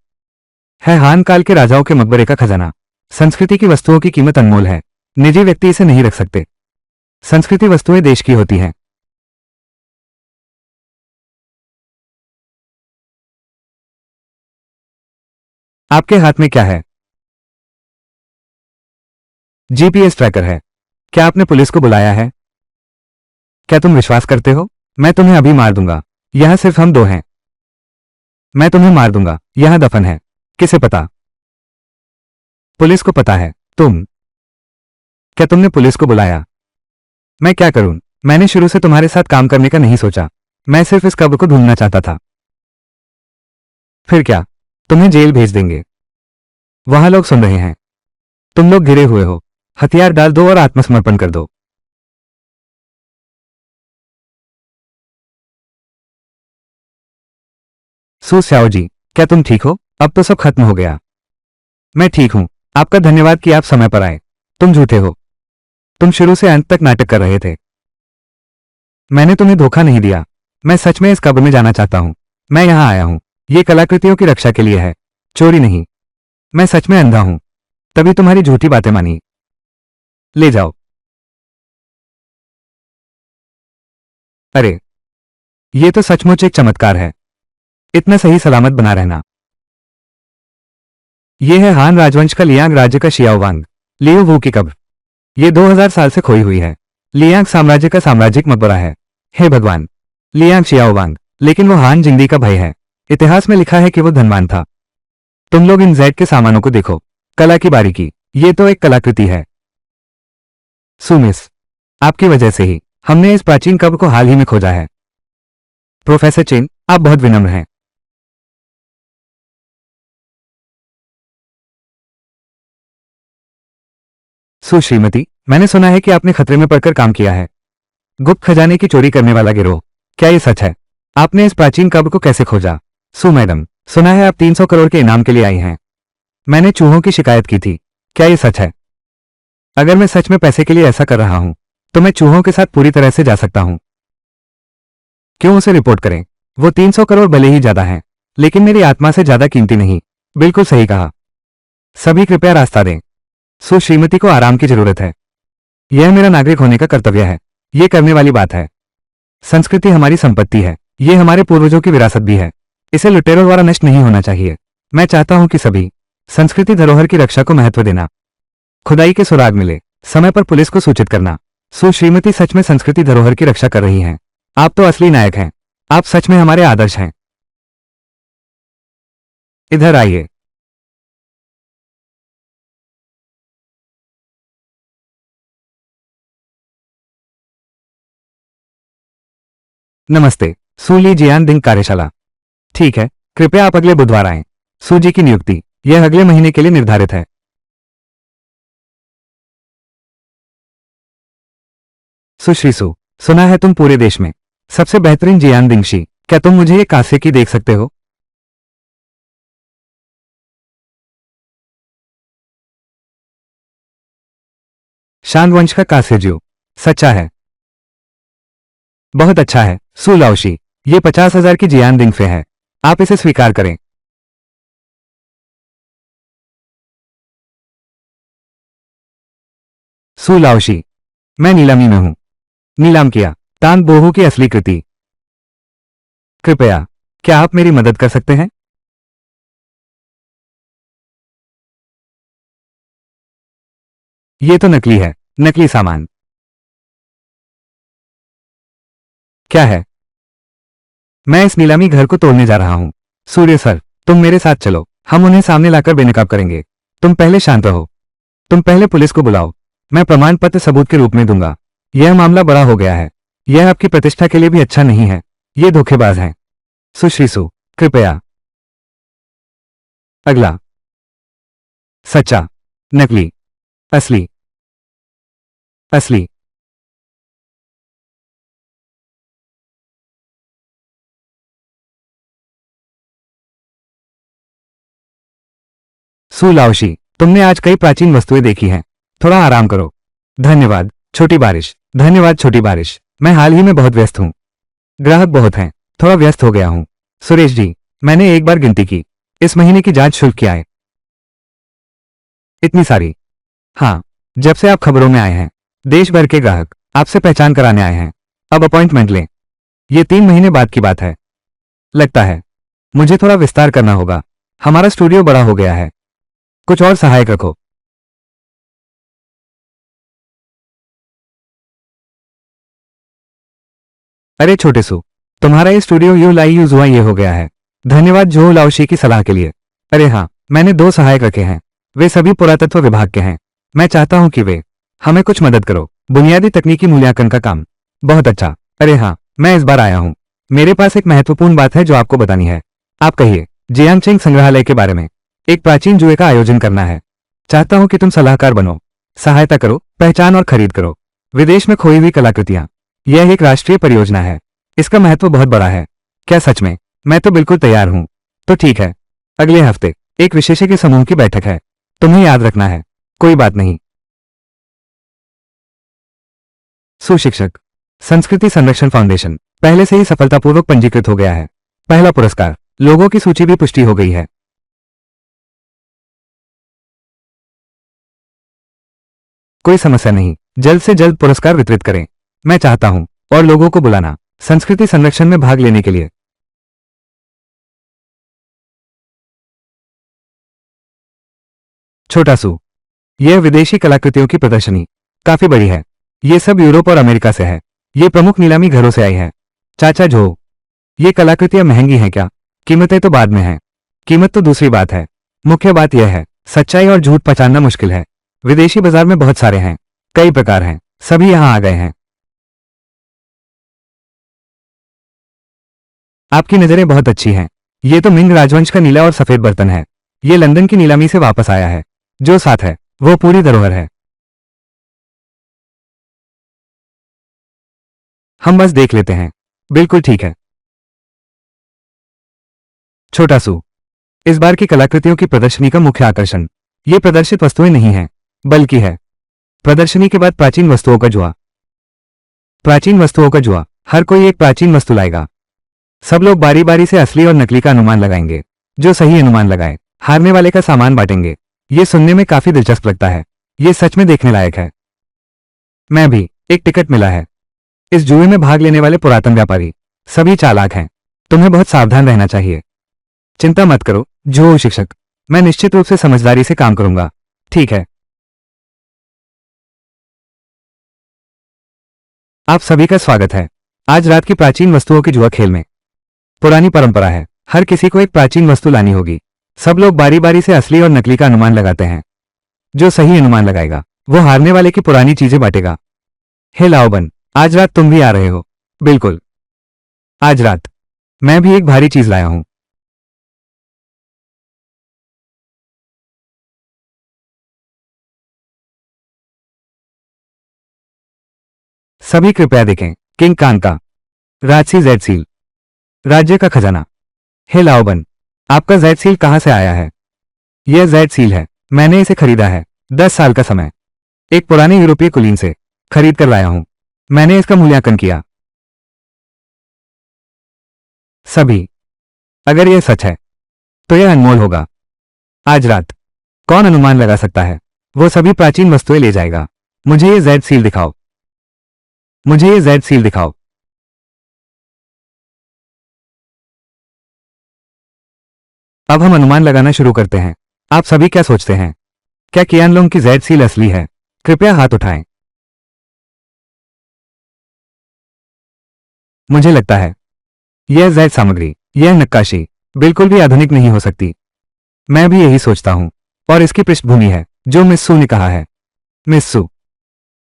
है हान काल के राजाओं के मकबरे का खजाना। संस्कृति की वस्तुओं की कीमत अनमोल है। निजी व्यक्ति इसे नहीं रख सकते। संस्कृति वस्तुएं देश की होती हैं। आपके हाथ में क्या है? जीपीएस ट्रैकर है। क्या आपने पुलिस को बुलाया है? क्या तुम विश्वास करते हो? मैं तुम्हें अभी मार दूंगा। यहां सिर्फ हम दो हैं। मैं तुम्हें मार दूंगा। यहां दफन है। किसे पता? पुलिस को पता है। क्या तुमने पुलिस को बुलाया? मैं क्या करूं? मैंने शुरू से तुम्हारे साथ काम करने का नहीं सोचा। मैं सिर्फ इस कब्र को ढूंढना चाहता था। फिर क्या? तुम्हें जेल भेज देंगे। वहां लोग सुन रहे हैं। तुम लोग घिरे हुए हो। हथियार डाल दो और आत्मसमर्पण कर दो। सू स्याओ जी, क्या तुम ठीक हो? अब तो सब खत्म हो गया। मैं ठीक हूं। आपका धन्यवाद कि आप समय पर आए। तुम झूठे हो। तुम शुरू से अंत तक नाटक कर रहे थे। मैंने तुम्हें धोखा नहीं दिया। मैं सच में इस कब्र में जाना चाहता हूं। मैं यहां आया हूं। ये कलाकृतियों की रक्षा के लिए है। चोरी नहीं। मैं सच में अंधा हूं। तभी तुम्हारी झूठी बातें मानी। ले जाओ। अरे, ये तो सचमुच एक चमत्कार है। इतना सही सलामत बना रहना। ये है हान राजवंश का लियांग राज्य का शियाओवांग, लियो वू की कब्र। ये 2000 साल से खोई हुई है। लियांग साम्राज्य का साम्राज्यिक मकबरा है। हे भगवान! लियांग शियाओवांग। लेकिन वो हान जिंदी का भय है। इतिहास में लिखा है कि वो धनवान था। तुम लोग इन जैड के सामानों को देखो। कला की बारीकी। ये तो एक कलाकृति है। सुमिस, आपकी वजह से ही हमने इस प्राचीन कब्र को हाल ही में खोजा है। प्रोफेसर चेन, आप बहुत विनम्र हैं। सुश्रीमती, मैंने सुना है कि आपने खतरे में पड़कर काम किया है। गुप्त खजाने की चोरी करने वाला गिरोह। क्या ये सच है? आपने इस प्राचीन कब्र को कैसे खोजा? सु मैडम, सुना है आप 300 करोड़ के इनाम के लिए आई हैं। मैंने चूहों की शिकायत की थी। क्या ये सच है? अगर मैं सच में पैसे के लिए ऐसा कर रहा हूं, तो मैं चूहों के साथ पूरी तरह से जा सकता हूं। क्यों उसे रिपोर्ट करें? वो 300 करोड़ भले ही ज्यादा हैं, लेकिन मेरी आत्मा से ज्यादा कीमती नहीं। बिल्कुल सही कहा। सभी कृपया रास्ता दें। सुश्रीमती को आराम की जरूरत है। यह मेरा नागरिक होने का कर्तव्य है। यह करने वाली बात है। संस्कृति हमारी संपत्ति है। यह हमारे पूर्वजों की विरासत भी है। इसे लुटेरों द्वारा नष्ट नहीं होना चाहिए। मैं चाहता हूं कि सभी संस्कृति धरोहर की रक्षा को महत्व देना। खुदाई के सुराग मिले, समय पर पुलिस को सूचित करना। सुश्रीमती सच में संस्कृति धरोहर की रक्षा कर रही हैं। आप तो असली नायक हैं। आप सच में हमारे आदर्श हैं। इधर आइए। नमस्ते। सूली जियान दिंग कार्यशाला। ठीक है, कृपया आप अगले बुधवार आएं। सूजी की नियुक्ति यह अगले महीने के लिए निर्धारित है। सुश्री सु, सुना है तुम पूरे देश में सबसे बेहतरीन जियान दिंगशी, क्या तुम मुझे ये कांसे की देख सकते हो? शांत वंश का कांस्य सच्चा है। बहुत अच्छा है सु लाओशी, ये 50,000 की जियान दिंगफे है। आप इसे स्वीकार करें। सु लाओशी, मैं नीलामी में हूं। नीलाम किया तान बोहू की असली कृति। कृपया क्या आप मेरी मदद कर सकते हैं? ये तो नकली है। नकली सामान क्या है? मैं इस नीलामी घर को तोड़ने जा रहा हूं। सूर्य सर, तुम मेरे साथ चलो, हम उन्हें सामने लाकर बेनकाब करेंगे। तुम पहले शांत रहो। तुम पहले पुलिस को बुलाओ। मैं प्रमाण पत्र सबूत के रूप में दूंगा। यह मामला बड़ा हो गया है। यह आपकी प्रतिष्ठा के लिए भी अच्छा नहीं है। ये धोखेबाज हैं। सुश्री सु, कृपया। अगला। सच्चा, नकली, असली, असली। सु लाओशी, तुमने आज कई प्राचीन वस्तुएं देखी हैं। थोड़ा आराम करो। धन्यवाद छोटी बारिश। धन्यवाद छोटी बारिश। मैं हाल ही में बहुत व्यस्त हूं। ग्राहक बहुत हैं। थोड़ा व्यस्त हो गया हूं। सुरेश जी, मैंने एक बार गिनती की। इस महीने की जांच शुल्क क्या है? इतनी सारी? हाँ, जब से आप खबरों में आए हैं। देश भर के ग्राहक आपसे पहचान कराने आए हैं। अब अपॉइंटमेंट लें। ये 3 महीने बाद की बात है। लगता है मुझे थोड़ा विस्तार करना होगा। हमारा स्टूडियो बड़ा हो गया है। कुछ और सहायक रखो। अरे छोटे सु, तुम्हारा ये स्टूडियो यू लाई यूज हुआ ये हो गया है। धन्यवाद जो लाओशी की सलाह के लिए। अरे हाँ, मैंने 2 सहायक रखे हैं। वे सभी पुरातत्व विभाग के हैं। मैं चाहता हूं कि वे हमें कुछ मदद करो। बुनियादी तकनीकी मूल्यांकन का काम। बहुत अच्छा। अरे हाँ, मैं इस बार आया हूं। मेरे पास एक महत्वपूर्ण बात है जो आपको बतानी है। आप कहिए। जियांगचेंग संग्रहालय के बारे में। एक प्राचीन जुए का आयोजन करना है। चाहता हूं कि तुम सलाहकार बनो। सहायता करो, पहचान और खरीद करो। विदेश में खोई हुई कलाकृतियां। यह एक राष्ट्रीय परियोजना है। इसका महत्व बहुत बड़ा है। क्या सच में? मैं तो बिल्कुल तैयार हूं। तो ठीक है। अगले हफ्ते एक विशेषज्ञ समूह की बैठक है। तुम्हें याद रखना है। कोई बात नहीं। सुशिक्षक। संस्कृति संरक्षण फाउंडेशन पहले से ही सफलतापूर्वक पंजीकृत हो गया है। पहला पुरस्कार। लोगों की सूची भी पुष्टि हो गई है। कोई समस्या नहीं। जल्द से जल्द पुरस्कार वितरित करें। मैं चाहता हूं और लोगों को बुलाना संस्कृति संरक्षण में भाग लेने के लिए। छोटा सू, यह विदेशी कलाकृतियों की प्रदर्शनी काफी बड़ी है। ये सब यूरोप और अमेरिका से है। ये प्रमुख नीलामी घरों से आई है। चाचा झो, ये कलाकृतियां महंगी हैं क्या? कीमतें तो बाद में हैं। कीमत तो दूसरी बात है। मुख्य बात यह है सच्चाई और झूठ पहचानना मुश्किल है। विदेशी बाजार में बहुत सारे हैं। कई प्रकार हैं। सभी यहां आ गए हैं। आपकी नजरें बहुत अच्छी हैं। ये तो मिंग राजवंश का नीला और सफेद बर्तन है। ये लंदन की नीलामी से वापस आया है। जो साथ है वो पूरी धरोहर है। हम बस देख लेते हैं। बिल्कुल ठीक है। छोटा सू, इस बार की कलाकृतियों की प्रदर्शनी का मुख्य आकर्षण ये प्रदर्शित वस्तुएं नहीं हैं, बल्कि है प्रदर्शनी के बाद प्राचीन वस्तुओं का जुआ। प्राचीन वस्तुओं का जुआ। हर कोई एक प्राचीन वस्तु लाएगा। सब लोग बारी बारी से असली और नकली का अनुमान लगाएंगे। जो सही अनुमान लगाए हारने वाले का सामान बांटेंगे। ये सुनने में काफी दिलचस्प लगता है। ये सच में देखने लायक है। मैं भी। एक टिकट मिला है। इस जुए में भाग लेने वाले पुरातन व्यापारी सभी चालाक हैं। तुम्हें बहुत सावधान रहना चाहिए। चिंता मत करो जो शिक्षक। मैं निश्चित रूप से समझदारी से काम करूंगा। ठीक है। आप सभी का स्वागत है। आज रात की प्राचीन वस्तुओं की जुआ खेल में पुरानी परंपरा है। हर किसी को एक प्राचीन वस्तु लानी होगी। सब लोग बारी बारी से असली और नकली का अनुमान लगाते हैं। जो सही अनुमान लगाएगा वो हारने वाले की पुरानी चीजें बांटेगा। हे लाओबन, आज रात तुम भी आ रहे हो? बिल्कुल। आज रात मैं भी एक भारी चीज लाया हूं। सभी कृपया देखें किंग कान का राजसी जेड सील, राज्य का खजाना। हे लाओबन, आपका जेड सील कहां से आया है? यह जेड सील है, मैंने इसे खरीदा है। 10 साल का समय, एक पुराने यूरोपीय कुलीन से खरीद कर लाया हूं। मैंने इसका मूल्यांकन किया। सभी, अगर यह सच है तो यह अनमोल होगा। आज रात कौन अनुमान लगा सकता है? वो सभी प्राचीन वस्तुएं ले जाएगा। मुझे ये जेड सील दिखाओ, मुझे ये जेड सील दिखाओ। अब हम अनुमान लगाना शुरू करते हैं। आप सभी क्या सोचते हैं? क्या कियानलोंग की जेड सील असली है? कृपया हाथ उठाएं। मुझे लगता है यह जेड सामग्री, यह नक्काशी बिल्कुल भी आधुनिक नहीं हो सकती। मैं भी यही सोचता हूं। और इसकी पृष्ठभूमि है जो मिस सू ने कहा है। मिस सू,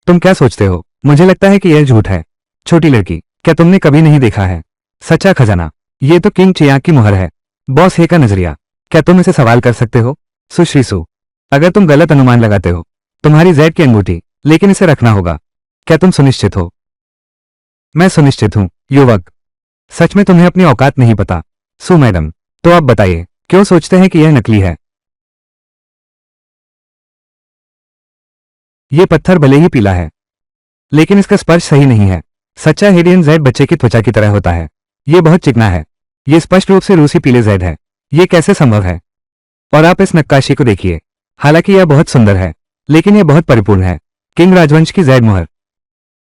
तुम क्या सोचते हो? मुझे लगता है कि यह झूठ है। छोटी लड़की, क्या तुमने कभी नहीं देखा है सच्चा खजाना? ये तो किंग चियांग की मुहर है। बॉस हे का नजरिया, क्या तुम इसे सवाल कर सकते हो? सुश्री सू, अगर तुम गलत अनुमान लगाते हो, तुम्हारी जेड की अंगूठी, लेकिन इसे रखना होगा। क्या तुम सुनिश्चित हो? मैं सुनिश्चित हूं, युवक। सच में तुम्हें अपनी औकात नहीं पता। सू मैडम, तो आप बताइए, क्यों सोचते हैं कि यह नकली है? यह पत्थर भले ही पीला है, लेकिन इसका स्पर्श सही नहीं है। सच्चा हेडियन जेड बच्चे की त्वचा की तरह होता है। यह बहुत चिकना है। यह स्पष्ट रूप से रूसी पीले जेड है। यह कैसे संभव है? और आप इस नक्काशी को देखिए। हालांकि यह बहुत सुंदर है, लेकिन यह बहुत परिपूर्ण है। किंग राजवंश की जेड मुहर।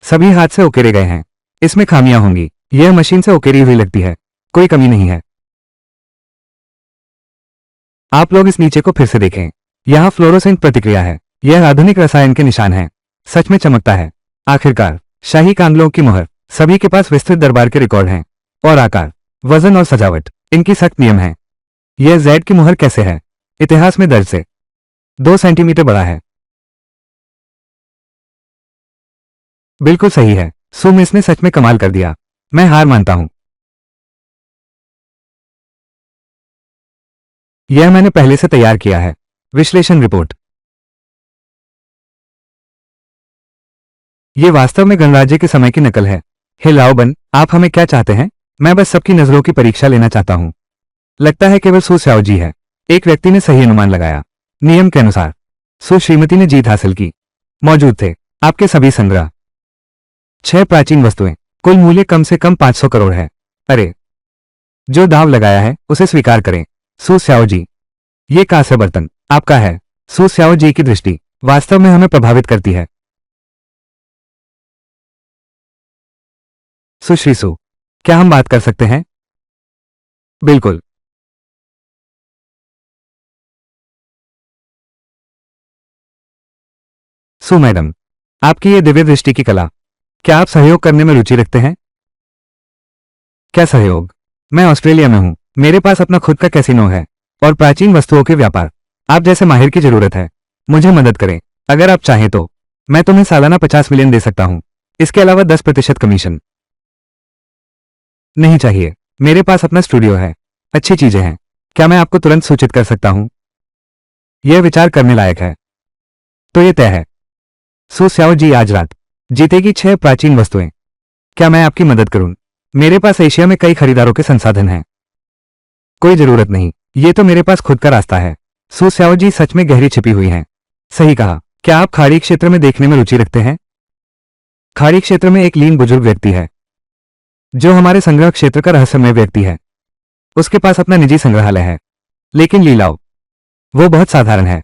सभी हाथ से उकेरे गए हैं। इसमें खामियां होंगी। यह मशीन से उकेरी हुई लगती है। कोई कमी नहीं है। आप लोग इस नीचे को फिर से देखें। यहां फ्लोरोसेंट प्रतिक्रिया है। यह आधुनिक रसायन के निशान है। सच में चमकता है। आखिरकार शाही कांगलों की मुहर। सभी के पास विस्तृत दरबार के रिकॉर्ड हैं। और आकार, वजन और सजावट, इनकी सख्त नियम है। यह जेड की मुहर कैसे है? इतिहास में दर्ज से 2 सेंटीमीटर बड़ा है। बिल्कुल सही है। सुमिस ने सच में कमाल कर दिया। मैं हार मानता हूं। यह मैंने पहले से तैयार किया है। विश्लेषण रिपोर्ट। ये वास्तव में गणराज्य के समय की नकल है। हे लाओबन, आप हमें क्या चाहते हैं? मैं बस सबकी नजरों की परीक्षा लेना चाहता हूं। लगता है केवल सु स्याओ जी है। एक व्यक्ति ने सही अनुमान लगाया। नियम के अनुसार सु श्रीमती ने जीत हासिल की। मौजूद थे आपके सभी संग्रह। 6 प्राचीन वस्तुएं, कुल मूल्य कम से कम 500 करोड़ है। अरे, जो दाव लगाया है उसे स्वीकार करें। सु स्याओ जी, ये कांस्य बर्तन आपका है। सु स्याओ जी की दृष्टि वास्तव में हमें प्रभावित करती है। सुश्री सु, क्या हम बात कर सकते हैं? बिल्कुल। सु मैडम, आपकी ये दिव्य दृष्टि की कला, क्या आप सहयोग करने में रुचि रखते हैं? क्या सहयोग? मैं ऑस्ट्रेलिया में हूं। मेरे पास अपना खुद का कैसीनो है और प्राचीन वस्तुओं के व्यापार। आप जैसे माहिर की जरूरत है। मुझे मदद करें। अगर आप चाहें तो मैं तुम्हें सालाना 50 मिलियन दे सकता हूं। इसके अलावा 10% कमीशन। नहीं चाहिए। मेरे पास अपना स्टूडियो है। अच्छी चीजें हैं। क्या मैं आपको तुरंत सूचित कर सकता हूं? यह विचार करने लायक है। तो यह तय है। सु स्याओ जी आज रात जीतेगी 6 प्राचीन वस्तुएं। क्या मैं आपकी मदद करूं? मेरे पास एशिया में कई खरीदारों के संसाधन हैं। कोई जरूरत नहीं। ये तो मेरे पास खुद का रास्ता है। सु स्याओ जी सच में गहरी छिपी हुई हैं। सही कहा। क्या आप खाड़ी क्षेत्र में देखने में रुचि रखते हैं? खाड़ी क्षेत्र में एक लीन बुजुर्ग व्यक्ति है जो हमारे संग्रह क्षेत्र का रहस्यमय व्यक्ति है। उसके पास अपना निजी संग्रहालय है। लेकिन लीलाओ, वो बहुत साधारण है।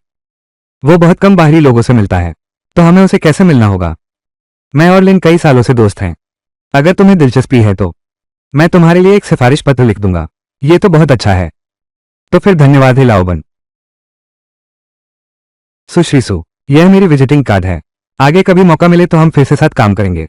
वो बहुत कम बाहरी लोगों से मिलता है। तो हमें उसे कैसे मिलना होगा? मैं और लिन कई सालों से दोस्त हैं। अगर तुम्हें दिलचस्पी है तो मैं तुम्हारे लिए एक सिफारिश पत्र लिख दूंगा। ये तो बहुत अच्छा है। तो फिर धन्यवाद है लाओबन। सुश्री सु, यह मेरी विजिटिंग कार्ड है। आगे कभी मौका मिले तो हम फिर से साथ काम करेंगे।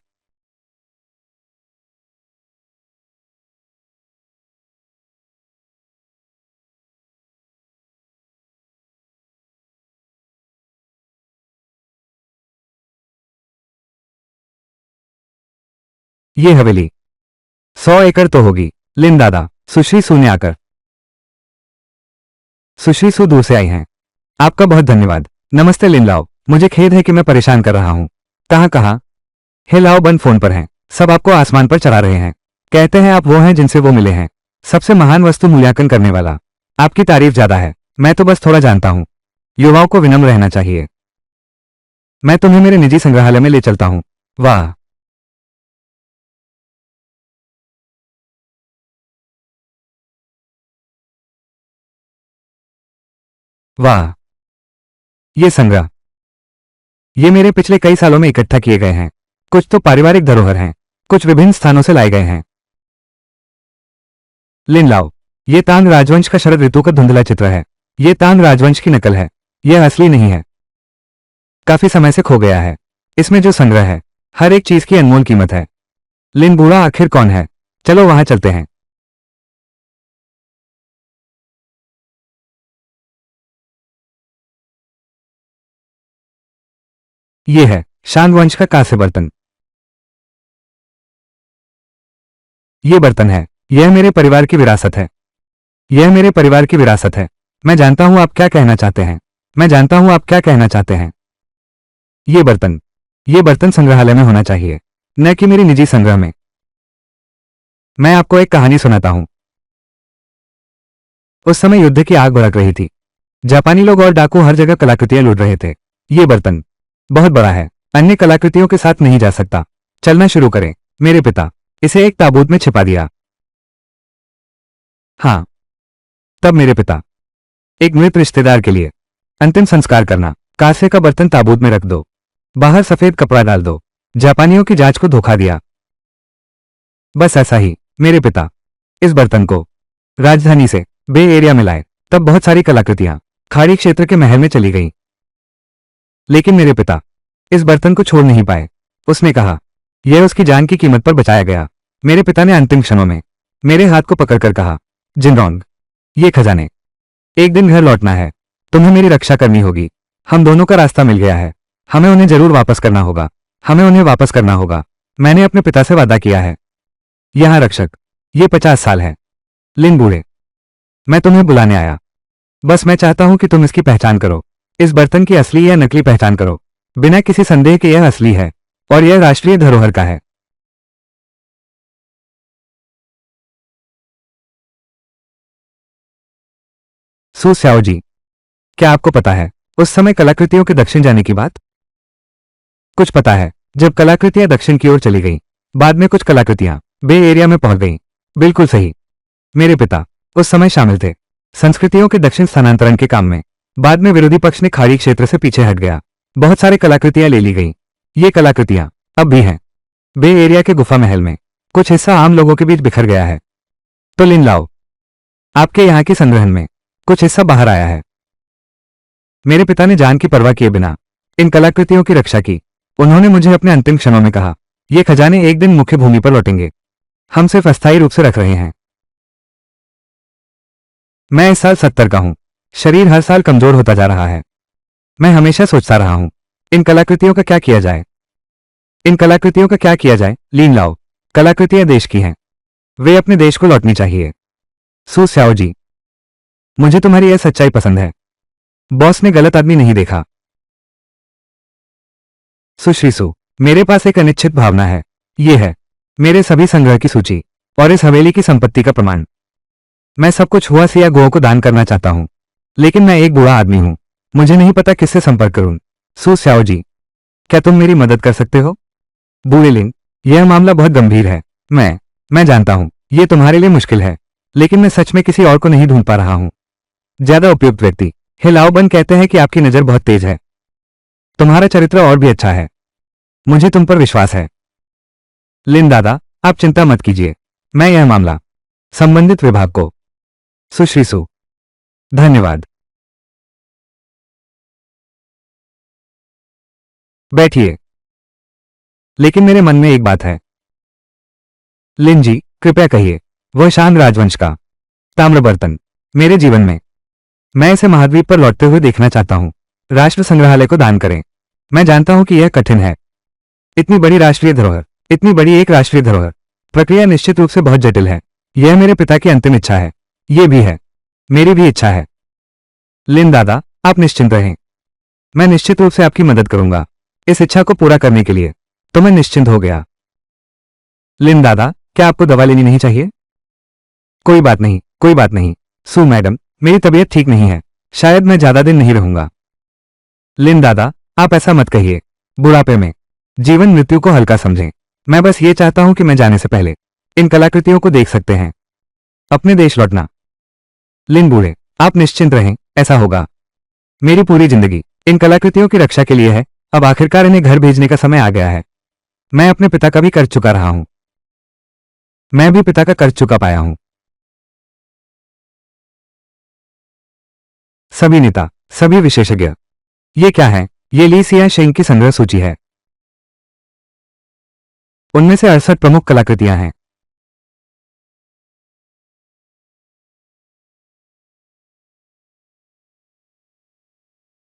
ये हवेली 100 एकड़ तो होगी। लिन दादा, सुश्री सु ने आकर। सुश्री सु दूर से आई हैं। आपका बहुत धन्यवाद। नमस्ते लिन लाओ, मुझे खेद है कि मैं परेशान कर रहा हूं। कहां कहां हे लाओ बन फोन पर हैं, सब आपको आसमान पर चढ़ा रहे हैं। कहते हैं आप वो हैं जिनसे वो मिले हैं, सबसे महान वस्तु मूल्यांकन करने वाला। आपकी तारीफ ज्यादा है, मैं तो बस थोड़ा जानता हूं। युवाओं को विनम्र रहना चाहिए। मैं तुम्हें मेरे निजी संग्रहालय में ले चलता हूं। वाह, वाह, ये संग्रह, ये मेरे पिछले कई सालों में इकट्ठा किए गए हैं। कुछ तो पारिवारिक धरोहर हैं, कुछ विभिन्न स्थानों से लाए गए हैं। लिन लाओ, ये तांग राजवंश का शरद ऋतु का धुंधला चित्र है। ये तांग राजवंश की नकल है, यह असली नहीं है। काफी समय से खो गया है। इसमें जो संग्रह है, हर एक चीज की अनमोल कीमत है। लिन बूढ़ा आखिर कौन है? चलो वहां चलते हैं। ये है शांग वंश का कांस्य बर्तन। ये बर्तन है, यह मेरे परिवार की विरासत है। यह मेरे परिवार की विरासत है। मैं जानता हूं आप क्या कहना चाहते हैं। मैं जानता हूं आप क्या कहना चाहते हैं। ये बर्तन, ये बर्तन संग्रहालय में होना चाहिए, न कि मेरी निजी संग्रह में। मैं आपको एक कहानी सुनाता हूं। उस समय युद्ध की आग भड़क रही थी। जापानी लोग और डाकू हर जगह कलाकृतियां लूट रहे थे। ये बर्तन बहुत बड़ा है, अन्य कलाकृतियों के साथ नहीं जा सकता। चलना शुरू करें। मेरे पिता इसे एक ताबूत में छिपा दिया। हाँ, तब मेरे पिता एक मृत रिश्तेदार के लिए अंतिम संस्कार करना। कांसे का बर्तन ताबूत में रख दो, बाहर सफेद कपड़ा डाल दो। जापानियों की जांच को धोखा दिया। बस ऐसा ही मेरे पिता इस बर्तन को राजधानी से बे एरिया में लाए। तब बहुत सारी कलाकृतियां खाड़ी क्षेत्र के महल में चली गईं। लेकिन मेरे पिता इस बर्तन को छोड़ नहीं पाए। उसने कहा यह उसकी जान की कीमत पर बचाया गया। मेरे पिता ने अंतिम क्षणों में मेरे हाथ को पकड़कर कहा, जिनरोंग, ये खजाने एक दिन घर लौटना है। तुम्हें मेरी रक्षा करनी होगी। हम दोनों का रास्ता मिल गया है। हमें उन्हें जरूर वापस करना होगा। हमें उन्हें वापस करना होगा। मैंने अपने पिता से वादा किया है। यहां रक्षक, ये 50 साल है। लिन बूढ़े, मैं तुम्हें बुलाने आया। बस मैं चाहता हूं कि तुम इसकी पहचान करो। इस बर्तन की असली या नकली पहचान करो। बिना किसी संदेह के यह असली है और यह राष्ट्रीय धरोहर का है। सु स्याओ जी, क्या आपको पता है उस समय कलाकृतियों के दक्षिण जाने की बात? कुछ पता है, जब कलाकृतियां दक्षिण की ओर चली गईं, बाद में कुछ कलाकृतियां बे एरिया में पहुंच गईं। बिल्कुल सही। मेरे पिता उस समय शामिल थे संस्कृतियों के दक्षिण स्थानांतरण के काम में। बाद में विरोधी पक्ष ने खाड़ी क्षेत्र से पीछे हट गया। बहुत सारी कलाकृतियां ले ली गईं। ये कलाकृतियां अब भी हैं बे एरिया के गुफा महल में। कुछ हिस्सा आम लोगों के बीच बिखर गया है। तो लिन लाओ, आपके यहाँ की संग्रहण में कुछ हिस्सा बाहर आया है। मेरे पिता ने जान की परवाह किए बिना इन कलाकृतियों की रक्षा की। उन्होंने मुझे अपने अंतिम क्षणों में कहा, ये खजाने एक दिन मुख्य भूमि पर लौटेंगे। हम सिर्फ अस्थायी रूप से रख रहे हैं। मैं इस साल 70 का हूं। शरीर हर साल कमजोर होता जा रहा है। मैं हमेशा सोचता रहा हूं, इन कलाकृतियों का क्या किया जाए। इन कलाकृतियों का क्या किया जाए? लीन लाओ, कलाकृतियां देश की हैं। वे अपने देश को लौटनी चाहिए। सु स्याओ जी, मुझे तुम्हारी यह सच्चाई पसंद है। बॉस ने गलत आदमी नहीं देखा। सुश्री सु, मेरे पास एक अनिश्चित भावना है। ये है मेरे सभी संग्रह की सूची और इस हवेली की संपत्ति का प्रमाण। मैं सब कुछ हुआ सिया गोओं को दान करना चाहता हूं, लेकिन मैं एक बूढ़ा आदमी हूं। मुझे नहीं पता किससे संपर्क करूं। सु स्याओ जी, क्या तुम मेरी मदद कर सकते हो? बूढ़े लिन, यह मामला बहुत गंभीर है। मैं जानता हूं यह तुम्हारे लिए मुश्किल है, लेकिन मैं सच में किसी और को नहीं ढूंढ पा रहा हूं। ज्यादा उपयुक्त व्यक्ति। हिलाओबन कहते हैं कि आपकी नजर बहुत तेज है। तुम्हारा चरित्र और भी अच्छा है। मुझे तुम पर विश्वास है। लिन दादा, आप चिंता मत कीजिए। मैं यह मामला संबंधित विभाग को। सुश्री सु, धन्यवाद। बैठिए। लेकिन मेरे मन में एक बात है। लिन जी, कृपया कहिए। वह शान राजवंश का ताम्र बर्तन मेरे जीवन में, मैं इसे महाद्वीप पर लौटते हुए देखना चाहता हूं। राष्ट्र संग्रहालय को दान करें। मैं जानता हूं कि यह कठिन है। इतनी बड़ी राष्ट्रीय धरोहर, इतनी बड़ी एक राष्ट्रीय धरोहर, प्रक्रिया निश्चित रूप से बहुत जटिल है। यह मेरे पिता की अंतिम इच्छा है। यह भी है मेरी भी इच्छा है। लिन दादा, आप निश्चिंत रहें। मैं निश्चित रूप से आपकी मदद करूंगा इस इच्छा को पूरा करने के लिए। तो मैं निश्चिंत हो गया। लिन दादा, क्या आपको दवा लेनी नहीं चाहिए? कोई बात नहीं, कोई बात नहीं। सू मैडम, मेरी तबीयत ठीक नहीं है, शायद मैं ज्यादा दिन नहीं रहूंगा। लिन दादा, आप ऐसा मत कहिए। बुढ़ापे में जीवन मृत्यु को हल्का समझें। मैं बस ये चाहता हूं कि मैं जाने से पहले इन कलाकृतियों को देख सकते हैं। अपने देश लौटना। लिन बूढ़े, आप निश्चिंत रहें, ऐसा होगा। मेरी पूरी जिंदगी इन कलाकृतियों की रक्षा के लिए है। अब आखिरकार इन्हें घर भेजने का समय आ गया है। मैं अपने पिता का भी कर्ज चुका रहा हूं। मैं भी पिता का कर्ज चुका पाया हूं। सभी नेता, सभी विशेषज्ञ। ये क्या है? ये ली सिया शेंग की संग्रह सूची है। उनमें से 68 प्रमुख कलाकृतियां हैं।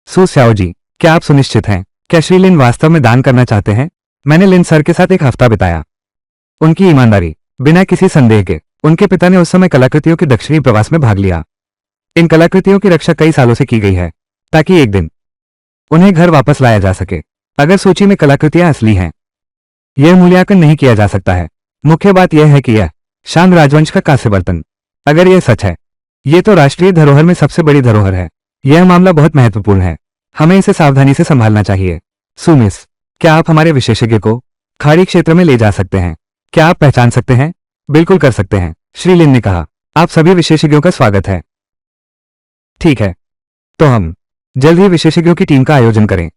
सू स्याओ जी, क्या आप सुनिश्चित हैं? क्या श्री लिन वास्तव में दान करना चाहते हैं? मैंने लिन सर के साथ एक हफ्ता बिताया। उनकी ईमानदारी, बिना किसी संदेह के उनके पिता ने उस समय कलाकृतियों के दक्षिणी प्रवास में भाग लिया। इन कलाकृतियों की रक्षा कई सालों से की गई है ताकि एक दिन उन्हें घर वापस लाया जा सके। अगर सूची में कलाकृतियां असली हैं, यह मूल्यांकन नहीं किया जा सकता है। मुख्य बात यह है कि यह शान राजवंश का कांस्य बर्तन, अगर यह सच है, यह तो राष्ट्रीय धरोहर में सबसे बड़ी धरोहर है। यह मामला बहुत महत्वपूर्ण है। हमें इसे सावधानी से संभालना चाहिए। सुमिस, क्या आप हमारे विशेषज्ञ को खाड़ी क्षेत्र में ले जा सकते हैं? क्या आप पहचान सकते हैं? बिल्कुल कर सकते हैं, श्री लिन ने कहा। आप सभी विशेषज्ञों का स्वागत है। ठीक है, तो हम जल्द ही विशेषज्ञों की टीम का आयोजन करें।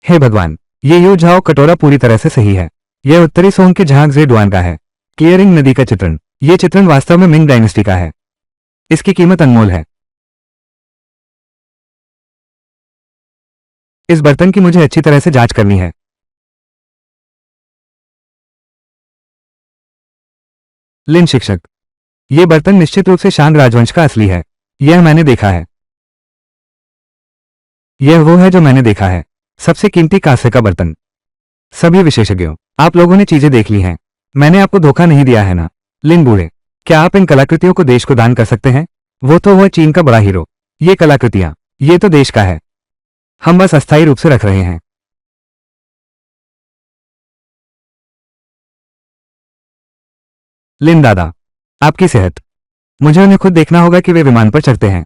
हे भगवान, ये यू झाओ कटोरा पूरी तरह से सही है। यह उत्तरी सोंग के झांग जेडुआन का है। क्लियरिंग नदी का चित्रण। यह चित्रण वास्तव में मिंग डायनेस्टी का है। इसकी कीमत अनमोल है। इस बर्तन की मुझे अच्छी तरह से जांच करनी है। लिन शिक्षक, यह बर्तन निश्चित रूप से शान राजवंश का असली है। यह मैंने देखा है। यह वो है जो मैंने देखा है, सबसे कीमती कांस्य का बर्तन। सभी विशेषज्ञों, आप लोगों ने चीजें देख ली हैं। मैंने आपको धोखा नहीं दिया है ना? लिन बूढ़े, क्या आप इन कलाकृतियों को देश को दान कर सकते हैं? वो तो वह चीन का बड़ा हीरो। ये कलाकृतियां, ये तो देश का है। हम बस अस्थायी रूप से रख रहे हैं। लिन दादा, आपकी सेहत। मुझे उन्हें खुद देखना होगा कि वे विमान पर चढ़ते हैं।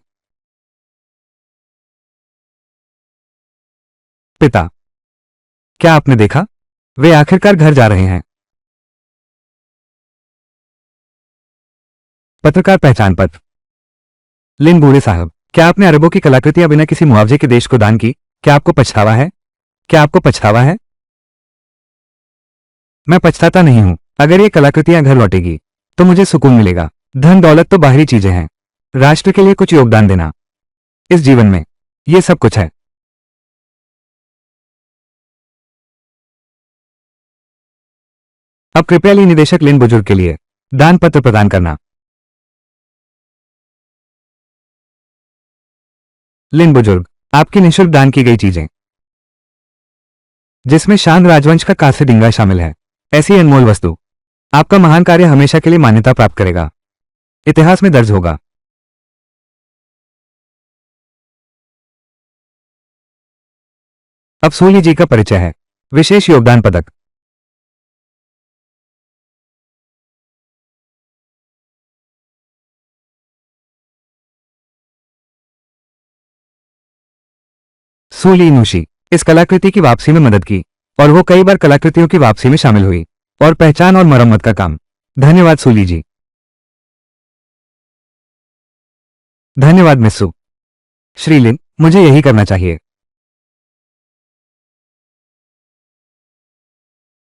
पिता, क्या आपने देखा? वे आखिरकार घर जा रहे हैं। पत्रकार पहचान पत्र। लिन बूढ़े साहब, क्या आपने अरबों की कलाकृतियां बिना किसी मुआवजे के देश को दान की? क्या आपको पछतावा है? क्या आपको पछतावा है? मैं पछताता नहीं हूं। अगर ये कलाकृतियां घर लौटेगी तो मुझे सुकून मिलेगा। धन दौलत तो बाहरी चीजें हैं। राष्ट्र के लिए कुछ योगदान देना, इस जीवन में ये सब कुछ है। अब कृपया ली निदेशक लिन बुजुर्ग के लिए दान पत्र प्रदान करना। लिन बुजुर्ग, आपकी निःशुल्क दान की गई चीजें, जिसमें शान राजवंश का कांस्य डिंगा शामिल है, ऐसी अनमोल वस्तु, आपका महान कार्य हमेशा के लिए मान्यता प्राप्त करेगा, इतिहास में दर्ज होगा। अब सूली जी का परिचय है। विशेष योगदान पदक। सूली नूशी, इस कलाकृति की वापसी में मदद की और वो कई बार कलाकृतियों की वापसी में शामिल हुई और पहचान और मरम्मत का काम। धन्यवाद सूली जी। धन्यवाद मिस्सू। श्रीलिन, मुझे यही करना चाहिए।